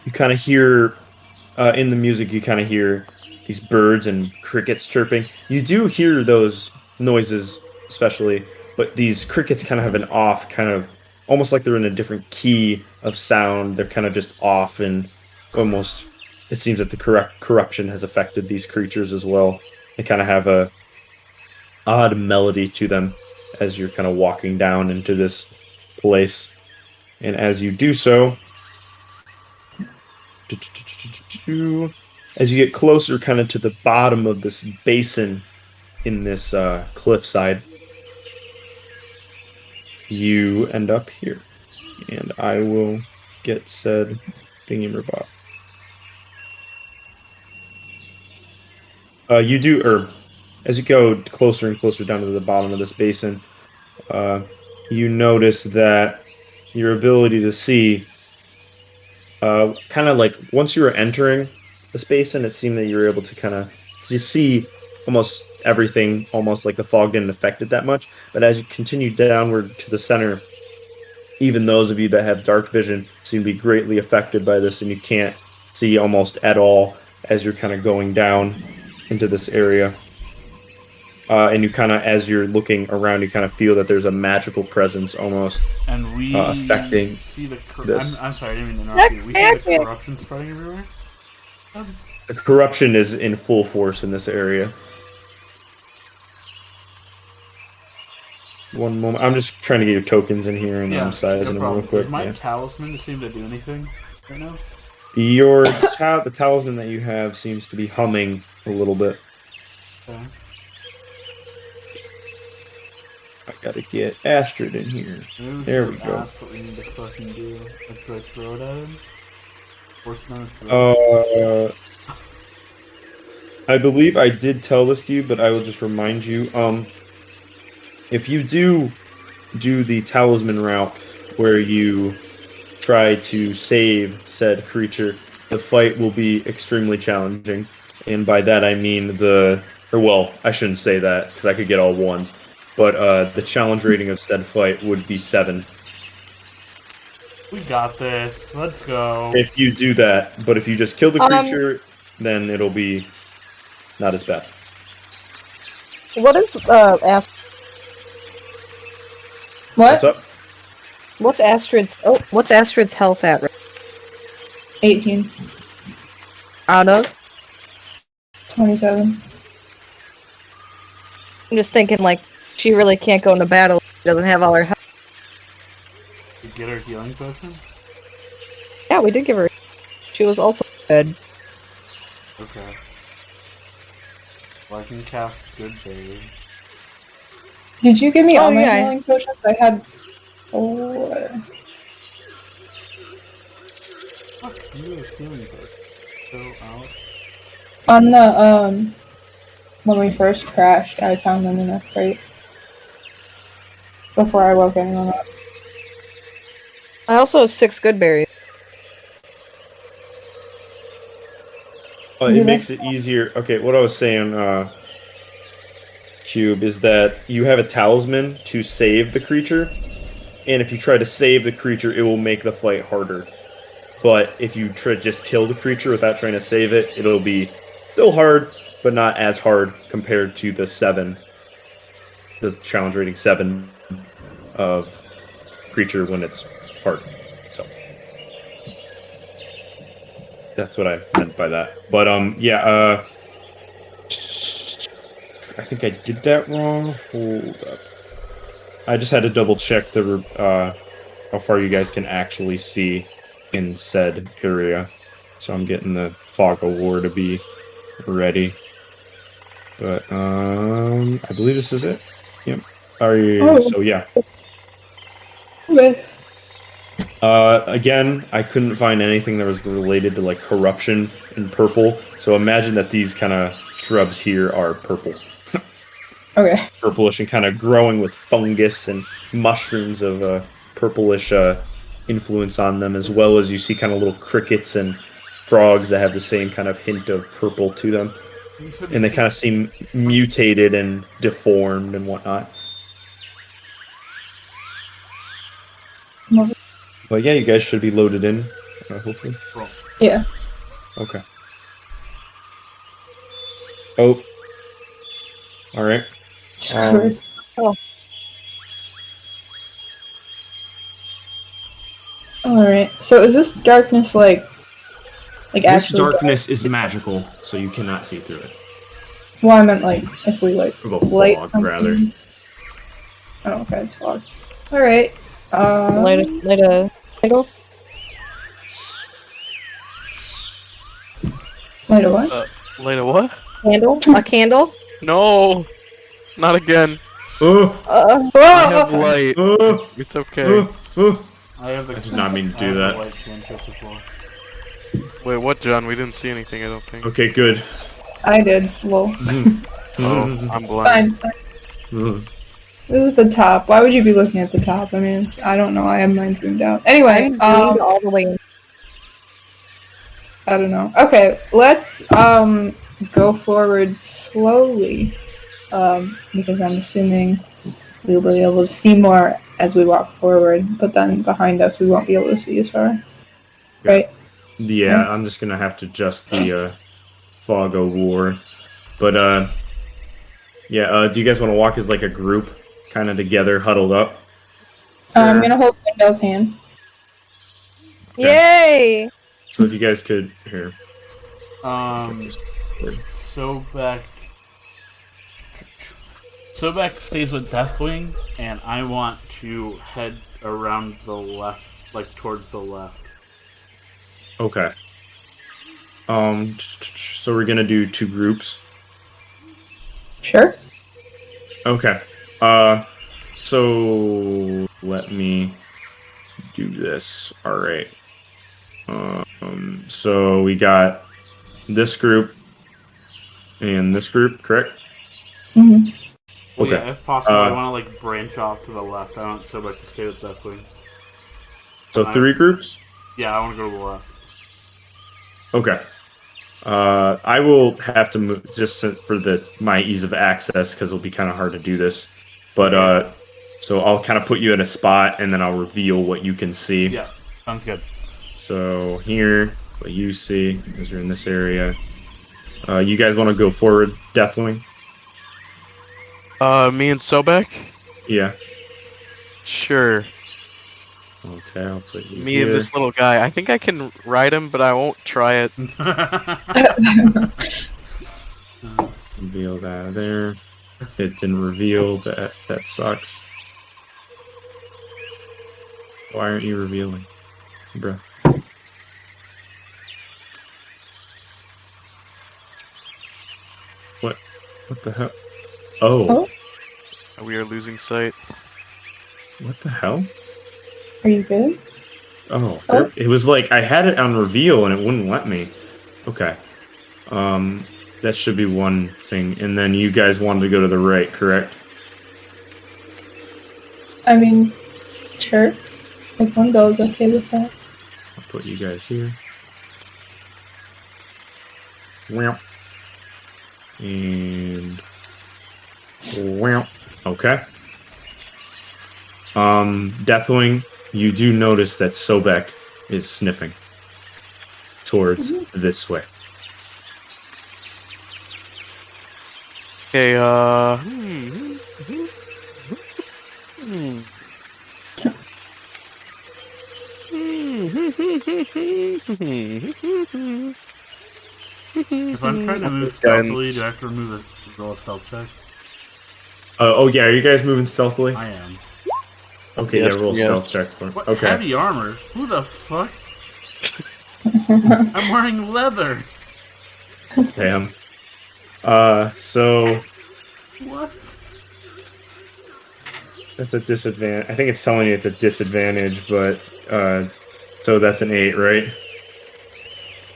You kind of hear in the music. You kind of hear these birds and crickets chirping. You do hear those noises, especially, but these crickets kind of have an off, kind of almost like they're in a different key of sound. They're kind of just off, and almost it seems that the corruption has affected these creatures as well. They kind of have a odd melody to them as you're kind of walking down into this place. And as you do so, as you get closer kind of to the bottom of this basin in this cliffside, you end up here. And I will get said thingy-mabob. You do, as you go closer and closer down to the bottom of this basin, you notice that your ability to see, kind of like once you were entering this basin, it seemed that you were able to kind of see almost everything, almost like the fog didn't affect it that much. But as you continue downward to the center, even those of you that have dark vision seem to be greatly affected by this, and you can't see almost at all as you're kind of going down into this area. And you kind of, as you're looking around, you kind of feel that there's a magical presence almost And we affecting see the this. I'm sorry, I didn't mean to interrupt you. We see the corruption spreading everywhere. The corruption is in full force in this area. One moment. I'm just trying to get your tokens in here and I'm sizing them real quick. Does my talisman seem to do anything right now? The talisman that you have seems to be humming a little bit. Okay. I gotta get Astrid in here. Maybe There should we go. ask what we need to fucking do. Like, do I throw it at him? Force him on his throat? I believe I did tell this to you, but I will just remind you. If you do the talisman route where you try to save said creature, the fight will be extremely challenging. And by that I mean I shouldn't say that because I could get all ones. but the challenge rating of said fight would be 7. We got this. Let's go. If you do that, but if you just kill the creature, then it'll be not as bad. What is What? What's up? what's Astrid's health at? 18. Out of? 27. I'm just thinking, like, she really can't go into battle. She doesn't have all her health. Did you get her healing potion? Yeah, we did give her. She was also dead. Okay. Well, I can cast Good Berry. Did you give me all my yeah. healing potions? I had 4. Fuck you, a healing potion. So out. On the, when we first crashed, I found them in a crate. Before I woke anyone up. I also have 6 good berries. It makes it easier. Okay, what I was saying, Cube, is that you have a talisman to save the creature, and if you try to save the creature, it will make the fight harder. But if you try to just kill the creature without trying to save it, it'll be still hard, but not as hard compared to the 7. The challenge rating 7 of creature when it's hard. So that's what I meant by that. But yeah, I think I did that wrong. Hold up. I just had to double check the how far you guys can actually see in said area. So I'm getting the fog of war to be ready. But I believe this is it. Yep. So yeah. Okay. Again, I couldn't find anything that was related to like corruption in purple. So imagine that these kind of shrubs here are purple. Okay. Purplish and kind of growing with fungus and mushrooms of purplish influence on them, as well as you see kind of little crickets and frogs that have the same kind of hint of purple to them. And they kind of seem mutated and deformed and whatnot. But yeah, you guys should be loaded in, hopefully. Yeah. Okay. Oh. Alright. Alright. So is this darkness like This actually darkness is magical, so you cannot see through it. Well, I meant like if we like Or about light fog, something. rather. Oh, okay, it's fog. Alright. Light a candle? Light a what? Later, what? Candle? A candle? No! Not again. Oh! I have light. Oh! It's okay. I have the I did not mean to do that. light cantrip as well. Wait, what, John? We didn't see anything, I don't think. Okay, good. I did. Well, Oh, I'm fine. blind. It's fine. This is the top. Why would you be looking at the top? I mean, I don't know. I have mine zoomed out. Anyway, all the way in. I don't know. Okay, let's go forward slowly, because I'm assuming we'll be able to see more as we walk forward. But then behind us, we won't be able to see as far. Right? Yeah, I'm just gonna have to adjust the fog of war. But yeah, do you guys want to walk as like a group, kind of together, huddled up? I'm gonna hold Winbelle's hand. Yay! So if you guys could here. Sobek stays with Deathwing, and I want to head around the left, like towards the left. Okay. So we're gonna do 2 groups. Sure. Okay. So let me do this. All right. So we got this group and this group, correct? Mm-hmm. Well, Okay. yeah, if possible, I want to like branch off to the left. I want Sobek to stay with Deathwing. So 3 groups? Yeah, I want to go to the left. Okay. I will have to move just for my ease of access because it'll be kind of hard to do this. But so I'll kind of put you at a spot, and then I'll reveal what you can see. Yeah, sounds good. So here, what you see, because you're in this area. You guys want to go forward, Deathwing? Me and Sobek? Yeah. Sure. Okay, I'll put you Me here. and this little guy. I think I can ride him, but I won't try it. Reveal that there. It didn't reveal. That sucks. Why aren't you revealing, bruh? What the hell? Oh. We are losing sight. What the hell? Are you good? Oh, it was like I had it on reveal and it wouldn't let me. Okay. That should be one thing. And then you guys wanted to go to the right, correct? I mean, sure. If Winbelle's okay with that. I'll put you guys here. Wow. And wow. Okay. Deathwing, you do notice that Sobek is sniffing towards this way. Okay, If I'm trying to move stealthily, do I have to remove a roll of stealth check? Oh yeah, are you guys moving stealthily? I am. Okay, Yes, yeah, roll yes. stealth check for me. What? Okay. Heavy armor? Who the fuck? I'm wearing leather. Damn. So What? that's a disadvantage. I think it's telling you it's a disadvantage, but so that's an 8, right?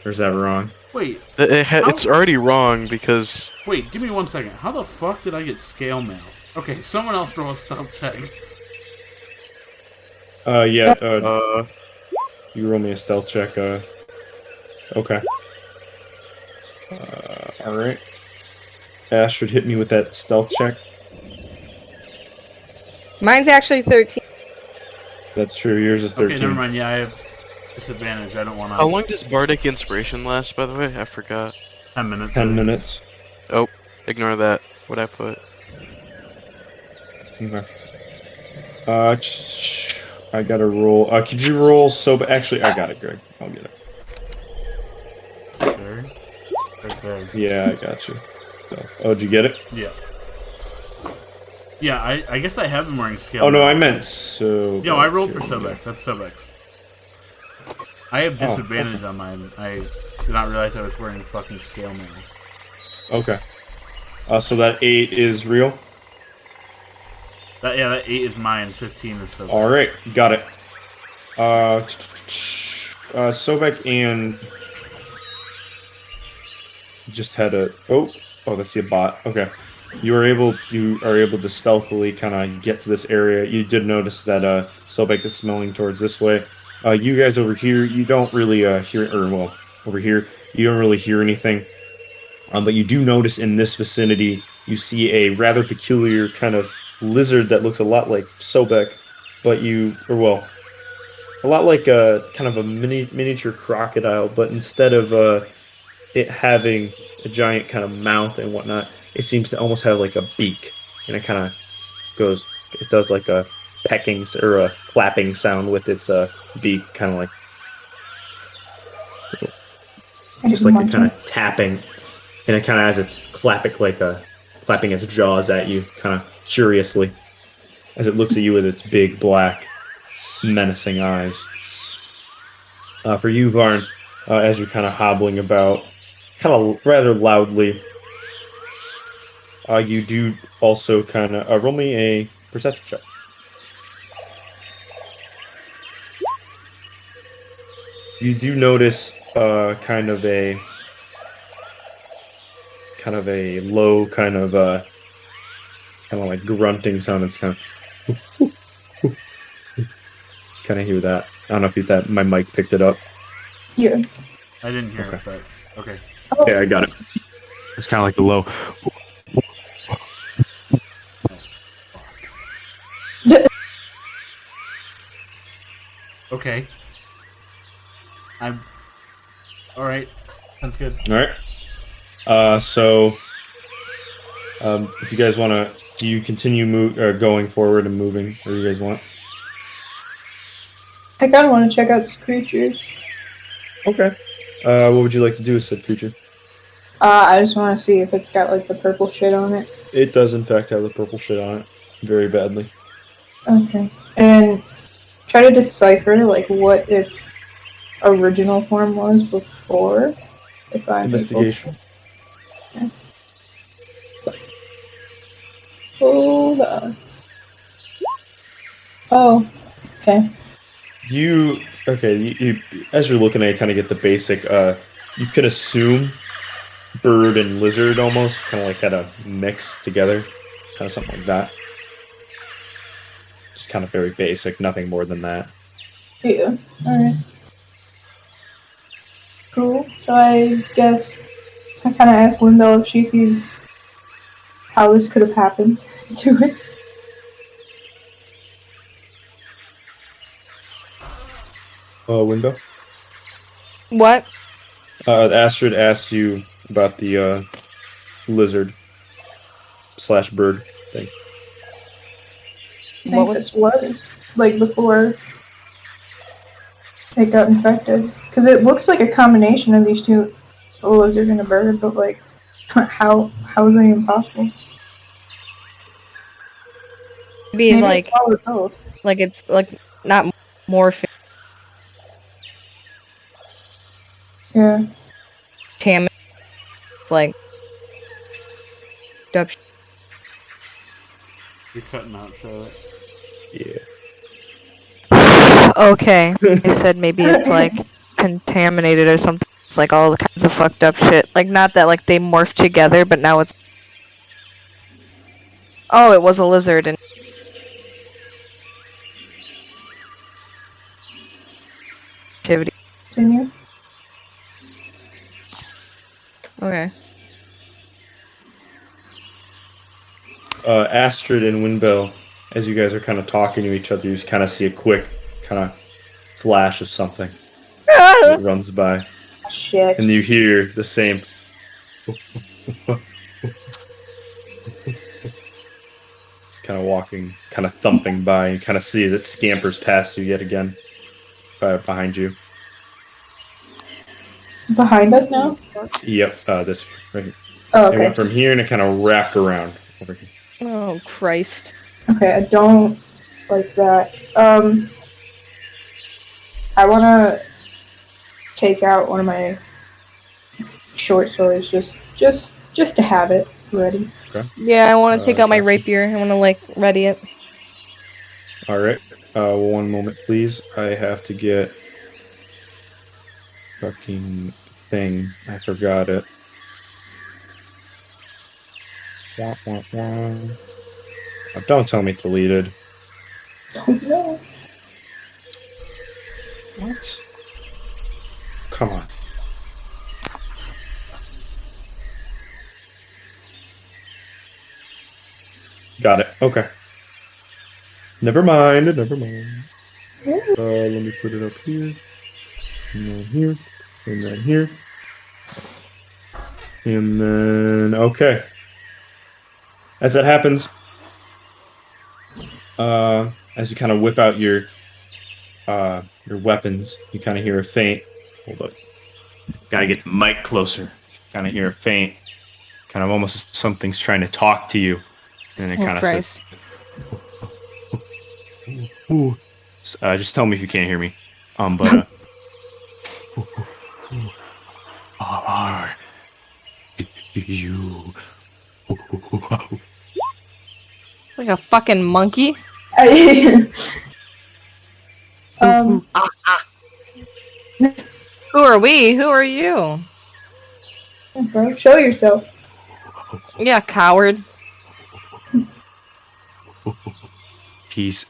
Or is that wrong? Wait, it's already wrong because wait, give me 1 second. How the fuck did I get scale mail? Okay, someone else roll a stealth check. Yeah, you roll me a stealth check, okay. Alright. Astrid, hit me with that stealth check. Mine's actually 13. That's true, yours is 13. Okay, never mind. Yeah, I have disadvantage. I don't want to. how long does Bardic Inspiration last, by the way? I forgot. 10 minutes. 10 minutes. Oh, ignore that. What I put. Okay. I gotta roll. Could you roll actually, I got it, Greg. I'll get it. There. Right there. Yeah, I got you. So, did you get it? Yeah. Yeah, I guess I have been wearing scale. Oh, no, mail. I meant so. Yo, I rolled for Sobek. That's Sobek. I have disadvantage on mine. I did not realize I was wearing fucking scale mail. Okay. So that 8 is real? That 8 is mine. 15 is Sobek. Alright, got it. Sobek and... just had a... Oh, that's the bot. Okay. You are able to stealthily kind of get to this area. You did notice that Sobek is smelling towards this way. You guys over here, you don't really hear, over here, you don't really hear anything. But you do notice in this vicinity, you see a rather peculiar kind of lizard that looks a lot like Sobek, but a lot like a kind of a miniature crocodile, but instead of it having a giant kind of mouth and whatnot, it seems to almost have like a beak, and it kind of does like a pecking or a clapping sound with its beak, kind of like just like a kind of tapping, and it kind of has its clapping its jaws at you, kind of curiously, as it looks at you with its big black menacing eyes. For you, Varn, as you're kind of hobbling about, kind of rather loudly, you do also kind of roll me a perception check. You do notice kind of a low kind of like grunting sound. It's kind of hear that. I don't know if my mic picked it up. Yeah. I didn't hear it, but okay. Okay, I got it. It's kind of like the low. Okay. I'm. All right. Sounds good. All right. So, if you guys want to, do you continue going forward and moving, or do you guys want? I kind of want to check out these creatures. Okay. What would you like to do with said creature? I just want to see if it's got like the purple shit on it. It does, in fact, have the purple shit on it, very badly. Okay. And try to decipher like what its original form was before. If I'm Investigation. Okay. Hold on. Oh. Okay. You as you're looking at it, kind of get the basic. You could assume bird and lizard almost kind of like had a mix together, kind of something like that. Just kind of very basic, nothing more than that. Yeah. Alright. Cool. So I guess I kind of asked Winbelle if she sees how this could have happened to it. Window. What? Astrid asked you about the lizard / bird thing. What was like before it got infected? Because it looks like a combination of these two, a lizard and a bird. But like, how is that even possible? Maybe Maybe like it's all or both. like it's like not morphing. Yeah. Tam. Like. Dub. You're cutting out, Charlotte. Yeah. Okay. I said maybe it's like contaminated or something. It's like all kinds of fucked up shit. Like not that like they morphed together, but now it's. Oh, it was a lizard and. Activity. Continue. Okay. Astrid and Winbelle, as you guys are kind of talking to each other, you just kind of see a quick kind of flash of something that runs by. Shit. And you hear the same. Kind of walking, kind of thumping by, and kind of see that scampers past you yet again. Behind you. Behind us now? Yep, this right here. Oh, It okay. went from here and it kind of wrapped around over here. Oh Christ. Okay, I don't like that. I want to take out one of my short swords just to have it ready. Okay. Yeah, I want to take out my okay. rapier. I want to like ready it. All right. One moment, please. I have to get fucking thing. I forgot it. Wah, wah, wah. Oh, don't tell me deleted. Oh no. What? Come on. Got it. Okay. Never mind. Never mind. Let me put it up here. And then here. And then here. And then, okay. As that happens, as you kind of whip out your weapons, you kind of hear a faint. Hold up. Gotta get the mic closer. Kind of hear a faint. Kind of almost something's trying to talk to you. And it kind of says, ooh. Just tell me if you can't hear me. But are you? Like a fucking monkey. Who are we? Who are you? Bro, show yourself. Yeah, coward.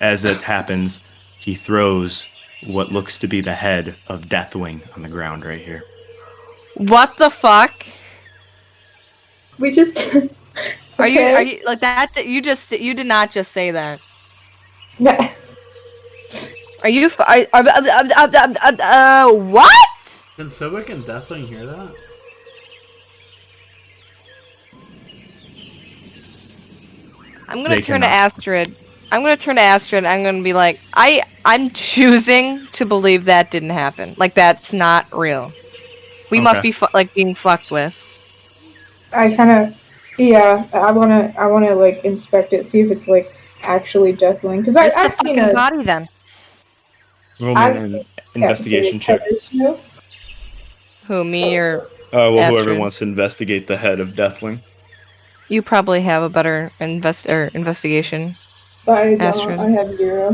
As it happens, he throws what looks to be the head of Deathwing on the ground right here. What the fuck? We just. Are Okay. you like that? You did not just say that. Yeah. Are you? What? Can Sobek and Deathwing hear that? I'm gonna They turn to cannot. Astrid. I'm gonna turn to Astrid. I'm gonna be like, I'm choosing to believe that didn't happen. Like that's not real. We must be like being fucked with. I kind of, yeah. I wanna like inspect it, see if it's like actually Deathwing, because Where's I've the seen fucking a, body then? Roll me I've an seen investigation check. Who, me or Well, whoever Astrid? wants to investigate the head of Deathwing. You probably have a better investigation. But I don't. Astrid. I have 0.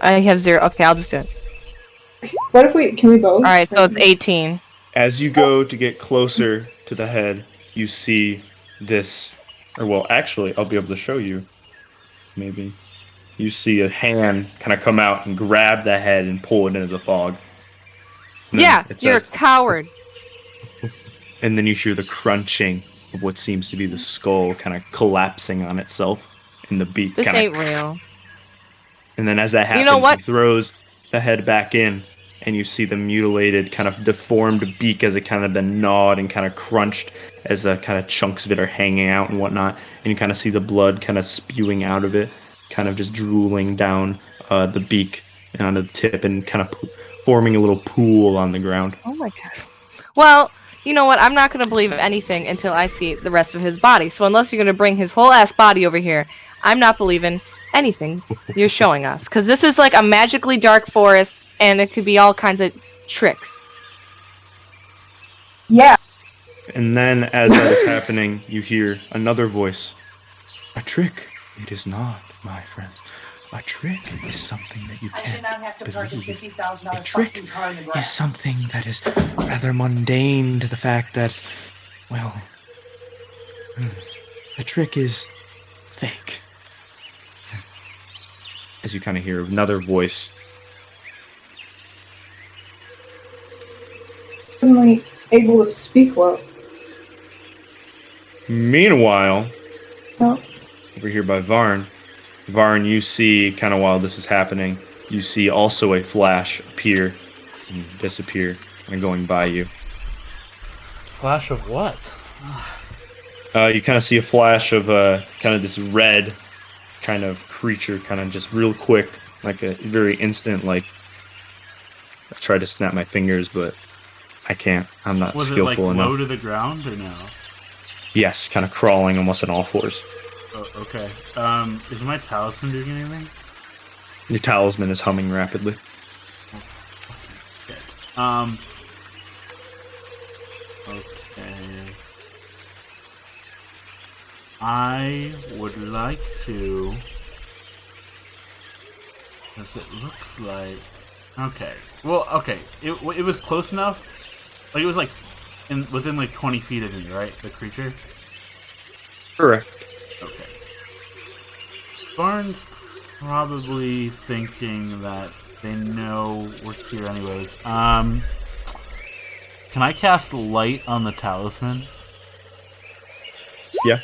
I have 0. Okay, I'll just do it. What if can we both? Alright, so it's 18. As you go to get closer to the head, you see this, or well, actually, I'll be able to show you. Maybe you see a hand kind of come out and grab the head and pull it into the fog. And then Yeah, it you're a says, coward. and then you hear the crunching of what seems to be the skull kind of collapsing on itself, and the beak This kind ain't of. real. And then as that happens, You know what? he throws the head back in, and you see the mutilated, kind of deformed beak as it kind of been gnawed and kind of crunched as the kind of chunks of it are hanging out and whatnot. And you kind of see the blood kind of spewing out of it, kind of just drooling down the beak and onto the tip and kind of forming a little pool on the ground. Oh my god. Well, you know what? I'm not going to believe anything until I see the rest of his body. So unless you're going to bring his whole ass body over here, I'm not believing anything you're showing us. Because this is like a magically dark forest, and it could be all kinds of tricks. Yeah. And then as that is happening, you hear another voice. A trick. It is not, my friends. A trick is something that you can't believe. A trick is something that is rather mundane to the fact that, well, a trick is fake. As you kind of hear another voice. Suddenly able to speak well. Meanwhile, Oh. over here by Varn, you see, kind of while this is happening, you see also a flash appear and disappear and going by you. Flash of what? You kind of see a flash of kind of this red kind of creature, kind of just real quick, like a very instant, like, I tried to snap my fingers, but I can't. I'm not Was it skillful like enough. low to the ground or no? Yes, kind of crawling almost on all fours. Oh, okay. Is my talisman doing anything? Your talisman is humming rapidly. Okay. Okay. I would like to. Because it looks like. Okay. Well, okay. It was close enough. Like it was like within like 20 feet of me, right? The creature. Correct. Okay. Varn's probably thinking that they know we're here anyways. Can I cast light on the talisman? Yeah.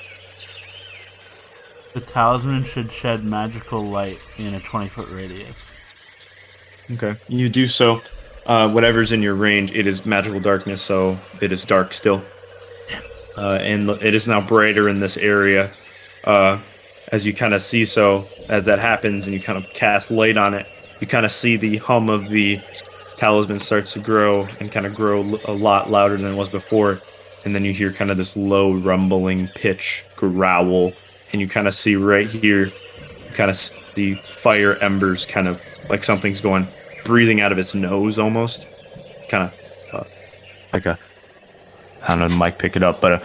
The talisman should shed magical light in a 20-foot radius. Okay. You do so. Whatever's in your range, it is magical darkness, so it is dark still. And it is now brighter in this area. As you kind of see, so as that happens and you kind of cast light on it, you kind of see the hum of the talisman starts to grow and kind of grow a lot louder than it was before. And then you hear kind of this low rumbling pitch growl. And you kind of see right here, you kind of see fire embers, kind of like something's breathing out of its nose almost. Kind of like a, I don't know if the mic pick it up, but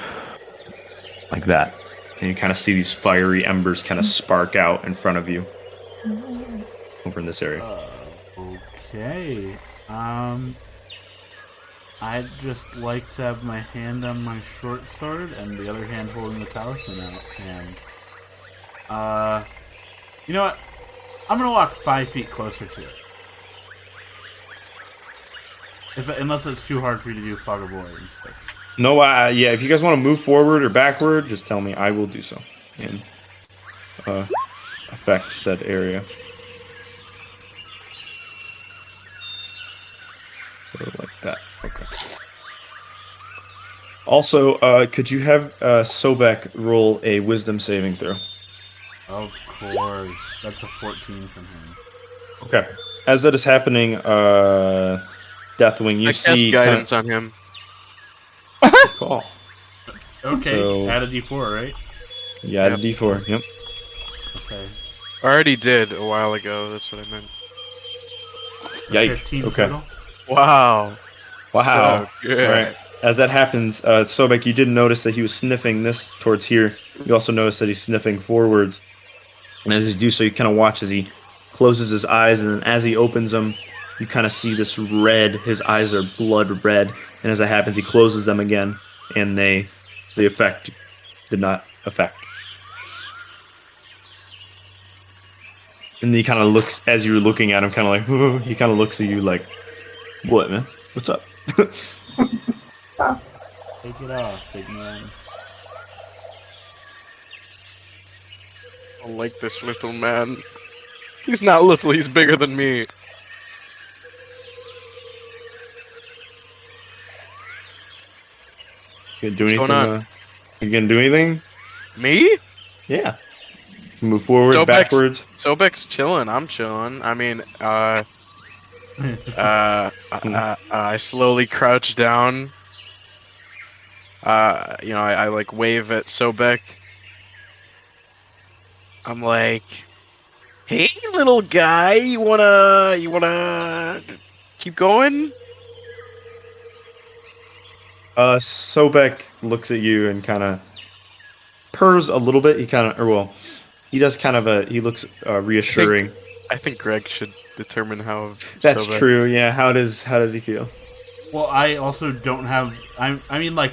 like that. And you kind of see these fiery embers kind of spark out in front of you over in this area. Okay. I'd just like to have my hand on my short sword and the other hand holding the talisman out. And, you know what? I'm gonna walk 5 feet closer to it. Unless it's too hard for you to do fog of war and stuff. No, yeah, if you guys want to move forward or backward, just tell me. I will do so. And affect said area. So like that. Okay. Also, could you have Sobek roll a wisdom saving throw? Of course. That's a 14 from him. Okay. As that is happening, Deathwing, you I see cast guidance on him. Good call. Okay, So- add a d4, right? You add a Yep. d4. Yep. Okay. I already did a while ago. That's what I meant. So Yikes. 15 Okay. total? Wow. Wow. So good. All right. As that happens, Sobek, you did notice that he was sniffing this towards here. You also notice that he's sniffing forwards. And as you do so, you kind of watch as he closes his eyes, and then as he opens them, you kind of see this red. His eyes are blood red. And as that happens, he closes them again, and the effect did not affect. And he kind of looks, as you're looking at him, kind of like, "Whoa." He kind of looks at you like, what, man? What's up? Take it off, big man. I like this little man. He's not little, he's bigger than me. You gonna do What's anything? going on? You gonna do anything? Me? Yeah. Move forward, Sobek's- backwards. Sobek's chilling, I'm chilling. I mean, I slowly crouch down. I like wave at Sobek. I'm like, hey, little guy, you wanna keep going? Sobek looks at you and kind of purrs a little bit. He kind of, he does kind of he looks reassuring. I think Greg should determine how. That's Sobek- true. Yeah. How does he feel? Well, I also don't have. I mean, like,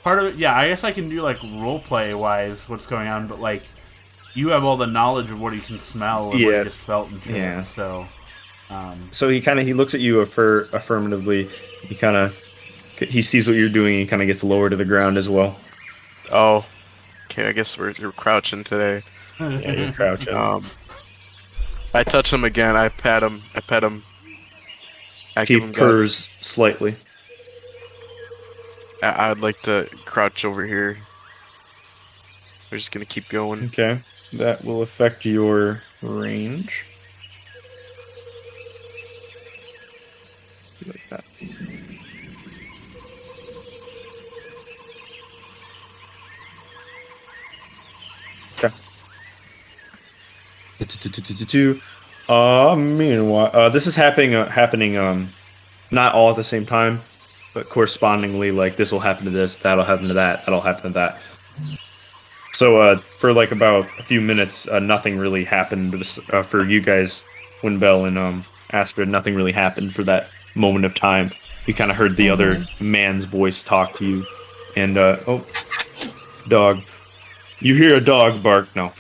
part of it. Yeah, I guess I can do like roleplay wise what's going on, but like, you have all the knowledge of what he can smell and what Yeah. he just felt and shit. Yeah. So, So he looks at you affirmatively. He sees what you're doing. He kind of gets lower to the ground as well. Oh, okay. I guess we're crouching today. Yeah, you're crouching. I touch him again. I pet him. I He give him purrs slightly. I'd like to crouch over here. We're just gonna keep going. Okay. That will affect your range. Like that. Okay. Meanwhile, this is happening not all at the same time, but correspondingly, like this will happen to this, that'll happen to that, that'll happen to that. So for like about a few minutes, nothing really happened for you guys, Winbelle and Astrid. Nothing really happened for that moment of time. You kind of heard the other man's voice talk to you, and dog. You hear a dog bark? No.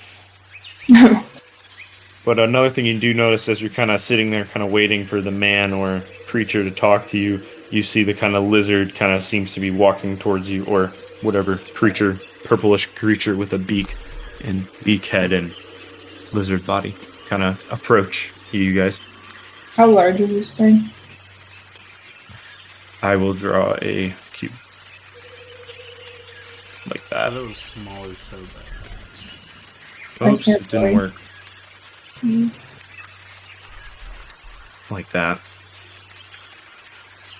But another thing you do notice as you're kind of sitting there, kind of waiting for the man or creature to talk to you, you see the kind of lizard kind of seems to be walking towards you, or whatever creature, purplish creature with a beak head and lizard body, kind of approach you guys. How large is this thing? I will draw a cube like I that. thought it was smaller, so bad. Oops, it didn't work. Like that.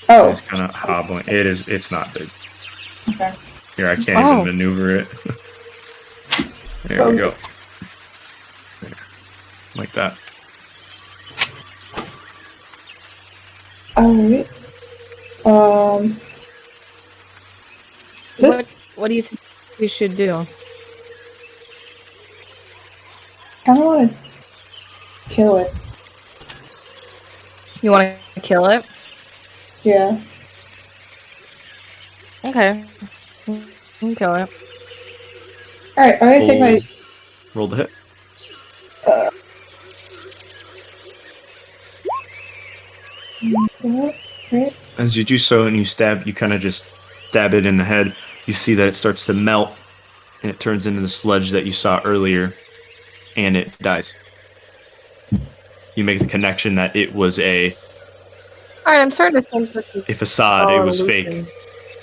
Oh, It's kind of hobbling. It's not big. okay. Here, I can't even maneuver it. There we go. Like that. Alright. This What do you think we should do? kind of want to kill it. You want to kill it? Yeah. Okay. You can kill it. Alright, I'm gonna take my. Roll the hit. Right. As you do so and you kind of just stab it in the head, you see that it starts to melt and it turns into the sludge that you saw earlier, and it dies. You make the connection that it was a Alright, I'm starting to think this is a facade. all It was illusion. fake.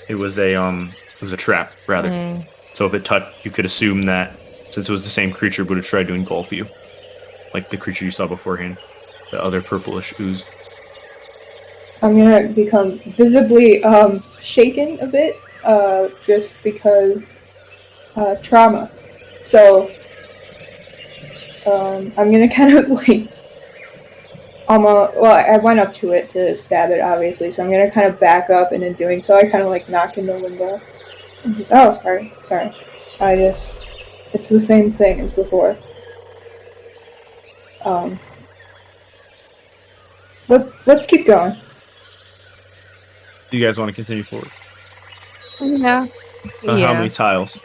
It was a trap rather. Mm. So if it touched, you could assume that since it was the same creature, it would have tried to engulf you, like the creature you saw beforehand, the other purplish ooze. I'm gonna become visibly shaken a bit, just because trauma. So I'm gonna kind of like I went up to it to stab it, obviously, so I'm gonna kind of back up, and in doing so, I kind of like knock into Winbelle. And just, oh, sorry. It's the same thing as before. Let's keep going. Do you guys want to continue forward? Yeah. How many tiles?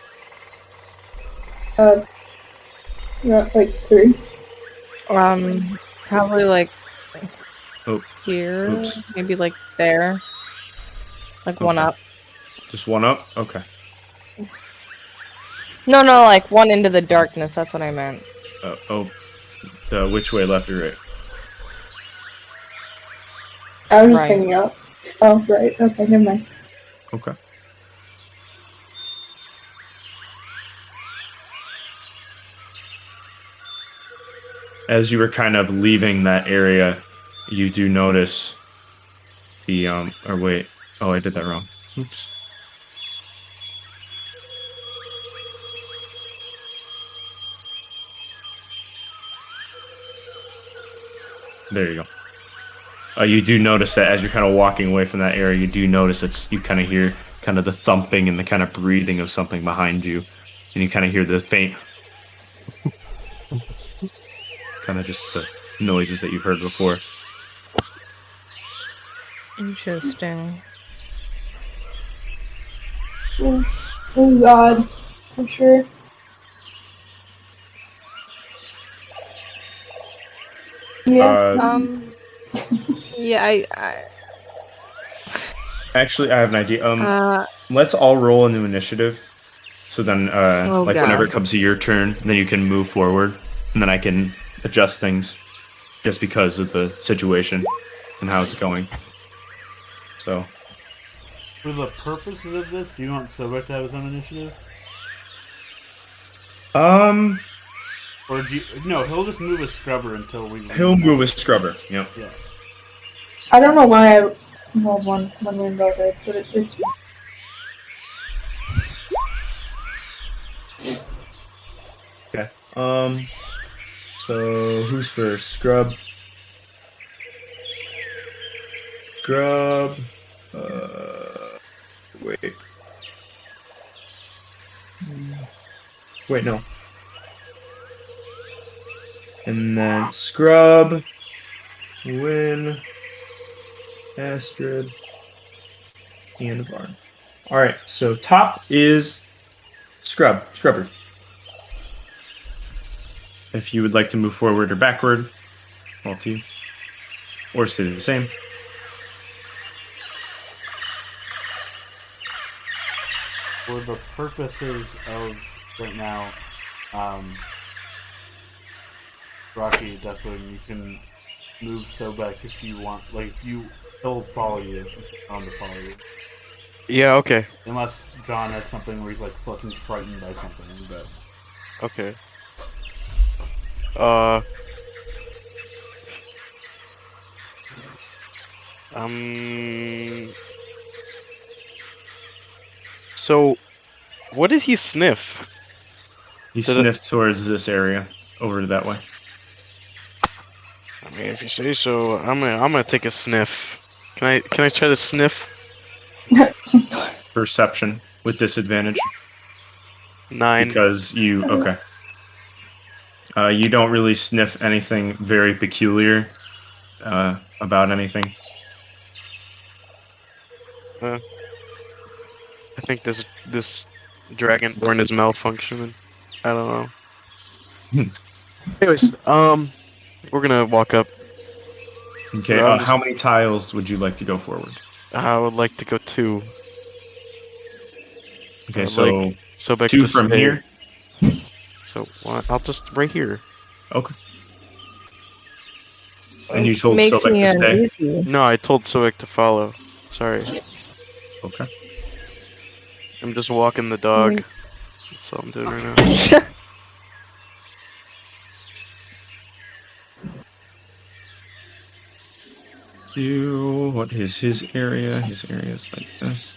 Like 3. Probably like Oh. here, Oops. maybe like there, like one Okay. up. Just one up? Okay. No, like one into the darkness. That's what I meant. Which way, left or right? I was just Right. thinking up. Oh, right. Okay, never mind. Okay. As you were kind of leaving that area, you do notice the or wait. Oh, I did that wrong. Oops. There you go. You do notice that as you're kind of walking away from that area, you do notice you kind of hear kind of the thumping and the kind of breathing of something behind you, and you kind of hear the faint, kind of just the noises that you've heard before. Interesting. It was odd, for sure. Yeah. Yeah, I Actually, I have an idea. Let's all roll a new initiative. So then, whenever it comes to your turn, then you can move forward, and then I can adjust things just because of the situation and how it's going. So. For the purposes of this, do you want Sobek to have his own initiative? Or do you... No, he'll just move a scrubber until we... He'll move a scrubber, yep. Yeah. I don't know why I rolled one Winbelle did, but it's... Okay. So who's first? Scrub. Wait. Wait, no. And then Scrub, Win, Astrid, and Varn. Alright, so top is Scrubber. If you would like to move forward or backward, all to you. Or stay the same. For the purposes of right now, Rocky, Deathwing, you can move Sobek if you want. Like, he'll follow you, on to follow you. Yeah, okay. Unless John has something where he's like fucking frightened by something, but... Okay. So, what did he sniff? He sniffed towards this area, over that way. I mean, if you say so, I'm gonna take a sniff. Can I try to sniff? Perception with disadvantage. 9. Because you you don't really sniff anything very peculiar about anything. I think this dragonborn is malfunctioning. I don't know. Anyways, we're gonna walk up. Okay. How many tiles would you like to go forward? I would like to go 2. Okay, so Sobek 2 to from stay. here. So I'll just right here. Okay. And you told Makes Sobek me to stay? uneasy. No, I told Sobek to follow. Sorry. Okay. I'm just walking the dog. That's all I'm doing right now. What is his area? His area is like this.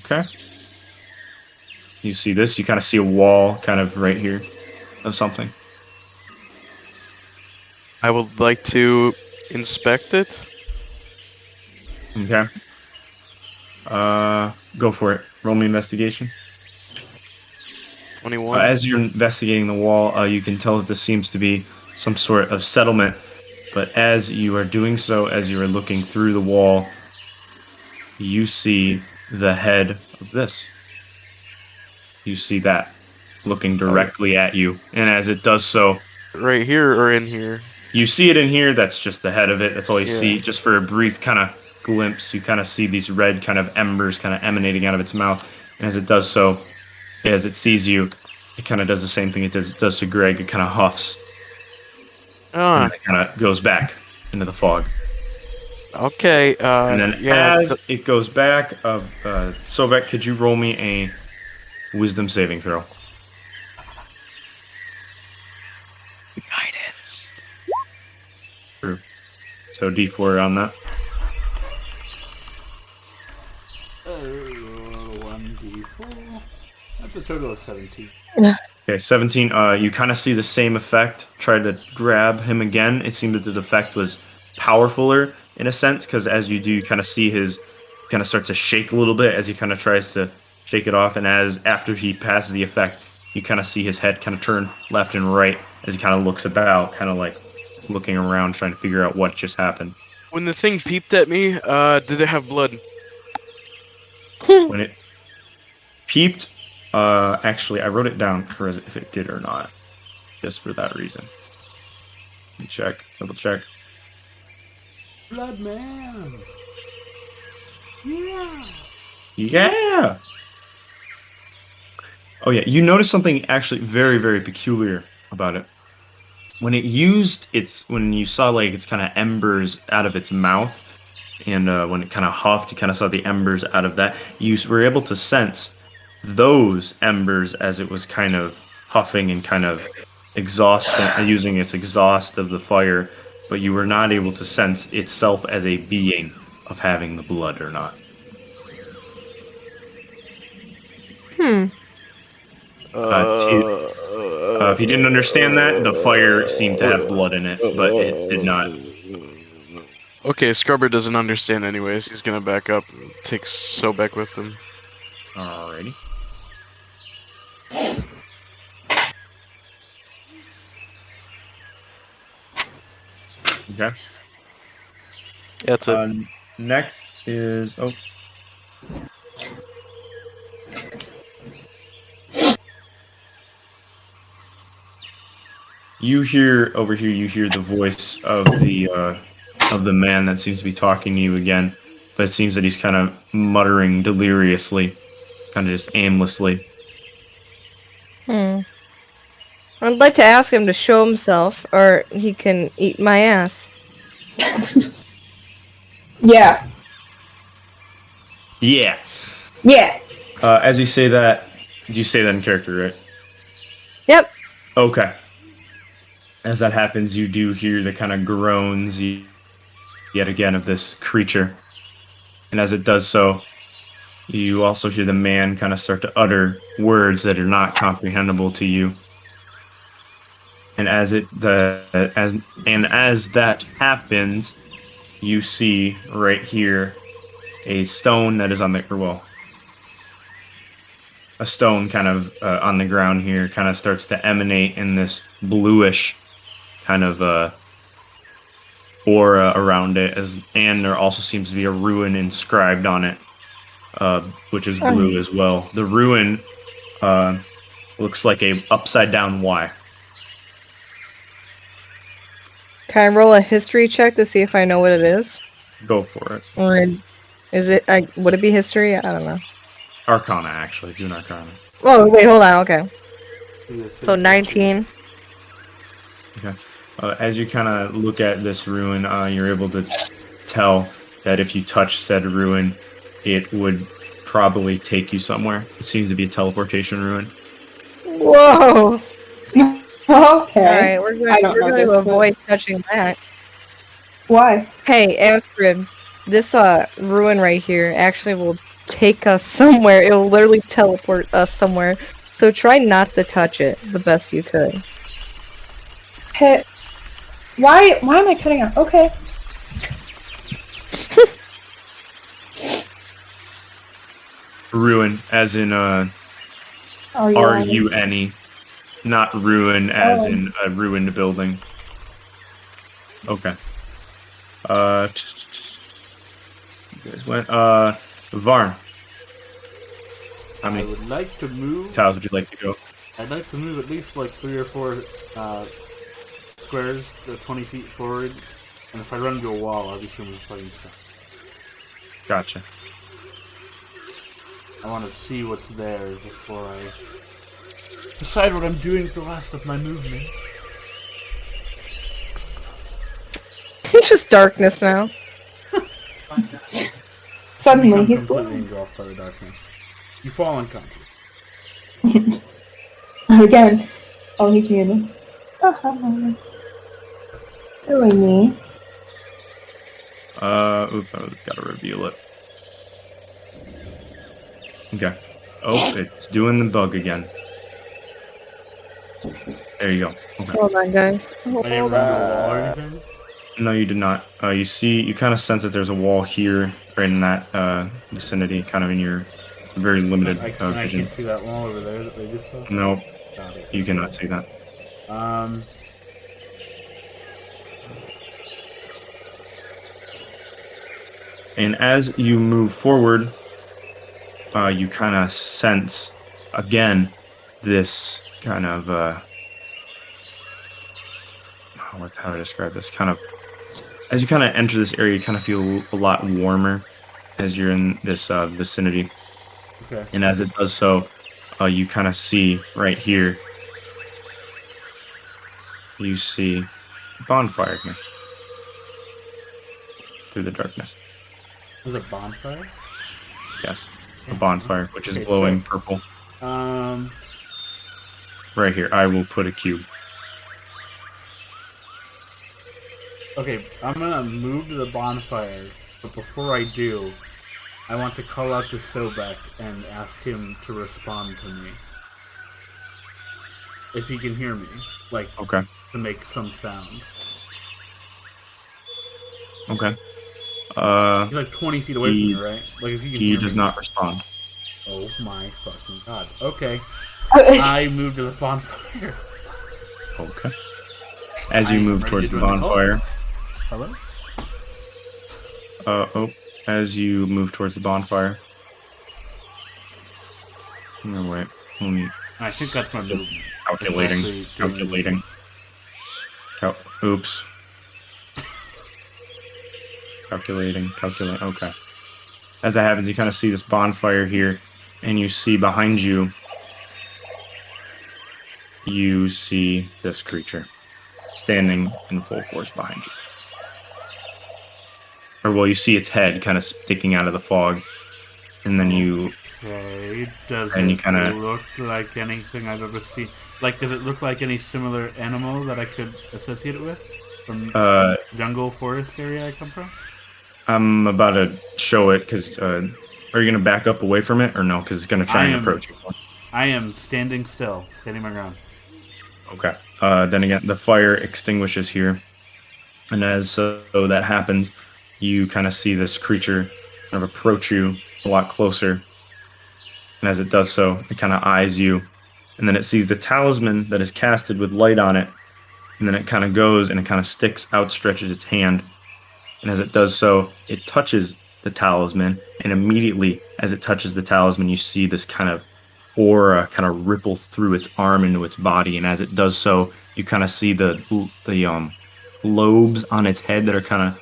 Okay. You see this? You kind of see a wall kind of right here of something. I would like to inspect it. Okay. Go for it. Roll me investigation. 21. As you're investigating the wall, you can tell that this seems to be some sort of settlement. But as you are doing so, as you are looking through the wall, you see the head of this. You see that looking directly at you. And as it does so, Right here or in here? you see it in here. That's just the head of it. That's all you Yeah. see. Just for a brief kind of glimpse, you kind of see these red kind of embers kind of emanating out of its mouth. And as it does so, as it sees you, it kind of does the same thing it does to Greg. It kind of huffs. Ah, And it kind of goes back into the fog. okay. And then yeah, as it goes back, Sobek, could you roll me a wisdom saving throw? guidance. True. So D4 on that. 1d4. That's a total of 17. Okay, 17. You kind of see the same effect. Try to grab him again. It seemed that this effect was powerfuler in a sense, because as you do, you kind of see his kind of starts to shake a little bit as he kind of tries to shake it off. And after he passes the effect, you kind of see his head kind of turn left and right as he kind of looks about, kind of like looking around, trying to figure out what just happened. When the thing peeped at me, did it have blood? When it peeped, actually, I wrote it down for if it did or not, just for that reason. Let me check, double check. Blood man! Yeah! Yeah! Oh yeah, you noticed something actually very, very peculiar about it. When it used when you saw like its kind of embers out of its mouth, and when it kind of huffed, you kind of saw the embers out of that, you were able to sense those embers as it was kind of huffing and kind of using its exhaust of the fire, but you were not able to sense itself as a being of having the blood or not. If you didn't understand that, the fire seemed to have blood in it, but it did not. Okay, Scrubber doesn't understand anyways. He's gonna back up and take Sobek with him. Alrighty. Okay. That's it. Next is you hear over here. You hear the voice of the man that seems to be talking to you again, but it seems that he's kind of muttering deliriously, kind of just aimlessly. I'd like to ask him to show himself, or he can eat my ass. Yeah. Yeah. Yeah. As you say that, you say that in character, right? Yep. Okay. As that happens, you do hear the kind of groans yet again of this creature. And as it does so, you also hear the man kind of start to utter words that are not comprehensible to you. And as that happens, you see right here a stone that is on the a stone kind of on the ground here kind of starts to emanate in this bluish kind of aura around it, and there also seems to be a ruin inscribed on it, which is blue as well. The ruin looks like a upside down Y. Can I roll a history check to see if I know what it is? Go for it. Or is it? Would it be history? I don't know. Arcana, actually. Do an Arcana. Oh, wait, hold on. Okay. See, it So says 19. Okay. As you kind of look at this ruin, you're able to tell that if you touch said ruin, it would probably take you somewhere. It seems to be a teleportation ruin. Whoa! Okay. Alright, we're I don't going know to this, but- avoid touching that. Why? Hey, Astrid, this ruin right here actually will take us somewhere. It will literally teleport us somewhere. So try not to touch it the best you could. Hey, why am I cutting out? Okay. Ruin, as in R-U-N-E, not ruin as Oh. in a ruined building. Okay. You guys went. Varn. How I many would like to move. tiles would you like to go? I'd like to move at least like 3 or 4 squares, 20 feet forward. And if I run into a wall, obviously I'm fighting stuff. Gotcha. I want to see what's there before I decide what I'm doing with the last of my movement. Just darkness now. Suddenly Become he's completely glowing. engulfed by the darkness. You fall unconscious. Again. Oh, he's muted. Silly me. Oops, I gotta reveal it. Okay. Oh, it's doing the bug again. There you go. Okay. Hold on, guys. I didn't run into a wall or anything. No, you did not. You kind of sense that there's a wall here, right in that vicinity, kind of in your very limited I vision. can't see that wall over there that they just saw. Nope, Got it. you cannot see that. And as you move forward, you kind of sense, again, this kind of, how do I describe this? Kind of, as you kind of enter this area, you kind of feel a lot warmer as you're in this vicinity. Okay. And as it does so, you kind of see right here, you see a bonfire here through the darkness. There's a bonfire? Yes, a bonfire, which is Okay, glowing so- purple. Um, Right here, I will put a cube. okay, I'm gonna move to the bonfire, but before I do, I want to call out to Sobek and ask him to respond to me. If he can hear me, like, Okay, to make some sound. okay. He's like 20 feet away He- from me, right? Like, if he can He hear does me. not respond. Oh my fucking god. Okay, I moved to the bonfire. Okay. As you I am move ready towards to the join the cult. bonfire, Hello? as you move towards the bonfire. No, wait. Let me I think that's my movement. calculating. Exactly. Calculating. Oops. Calculating. Okay. As that happens, you kind of see this bonfire here, and you see behind you, you see this creature standing in full force behind you. Or, well, you see its head kind of sticking out of the fog, and then you Okay, does And you it kinda- look like anything I've ever seen? Like, does it look like any similar animal that I could associate it with? From jungle forest area I come from? I'm about to show it, because, are you going to back up away from it, or no? Because it's going to try I and am- approach you. I am standing still, standing my ground. Okay. Then again, the fire extinguishes here, and as that happens, you kind of see this creature kind of approach you a lot closer, and as it does so, it kind of eyes you, and then it sees the talisman that is casted with light on it, and then it kind of goes and it kind of outstretches its hand, and as it does so, it touches the talisman, and immediately as it touches the talisman, you see this kind of aura kind of ripple through its arm into its body, and as it does so, you kind of see the lobes on its head that are kind of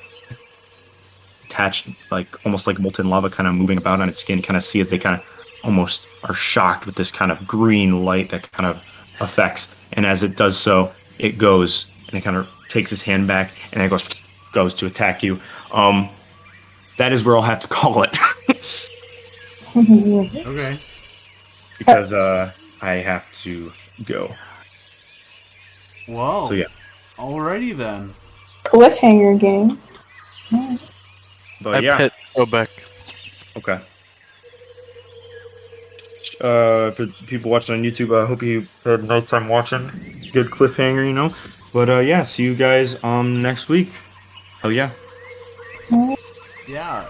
attached, like almost like molten lava, kind of moving about on its skin. You kind of see as they kind of almost are shocked with this kind of green light that kind of affects. And as it does so, it goes and it kind of takes its hand back and it goes to attack you. That is where I'll have to call it. Okay. Because I have to go. Well. So yeah. Alrighty then. Cliffhanger game. But I yeah. pit Sobek. Okay. For people watching on YouTube, I hope you had a nice time watching. Good cliffhanger, you know. But yeah, see you guys next week. Oh yeah. Yeah.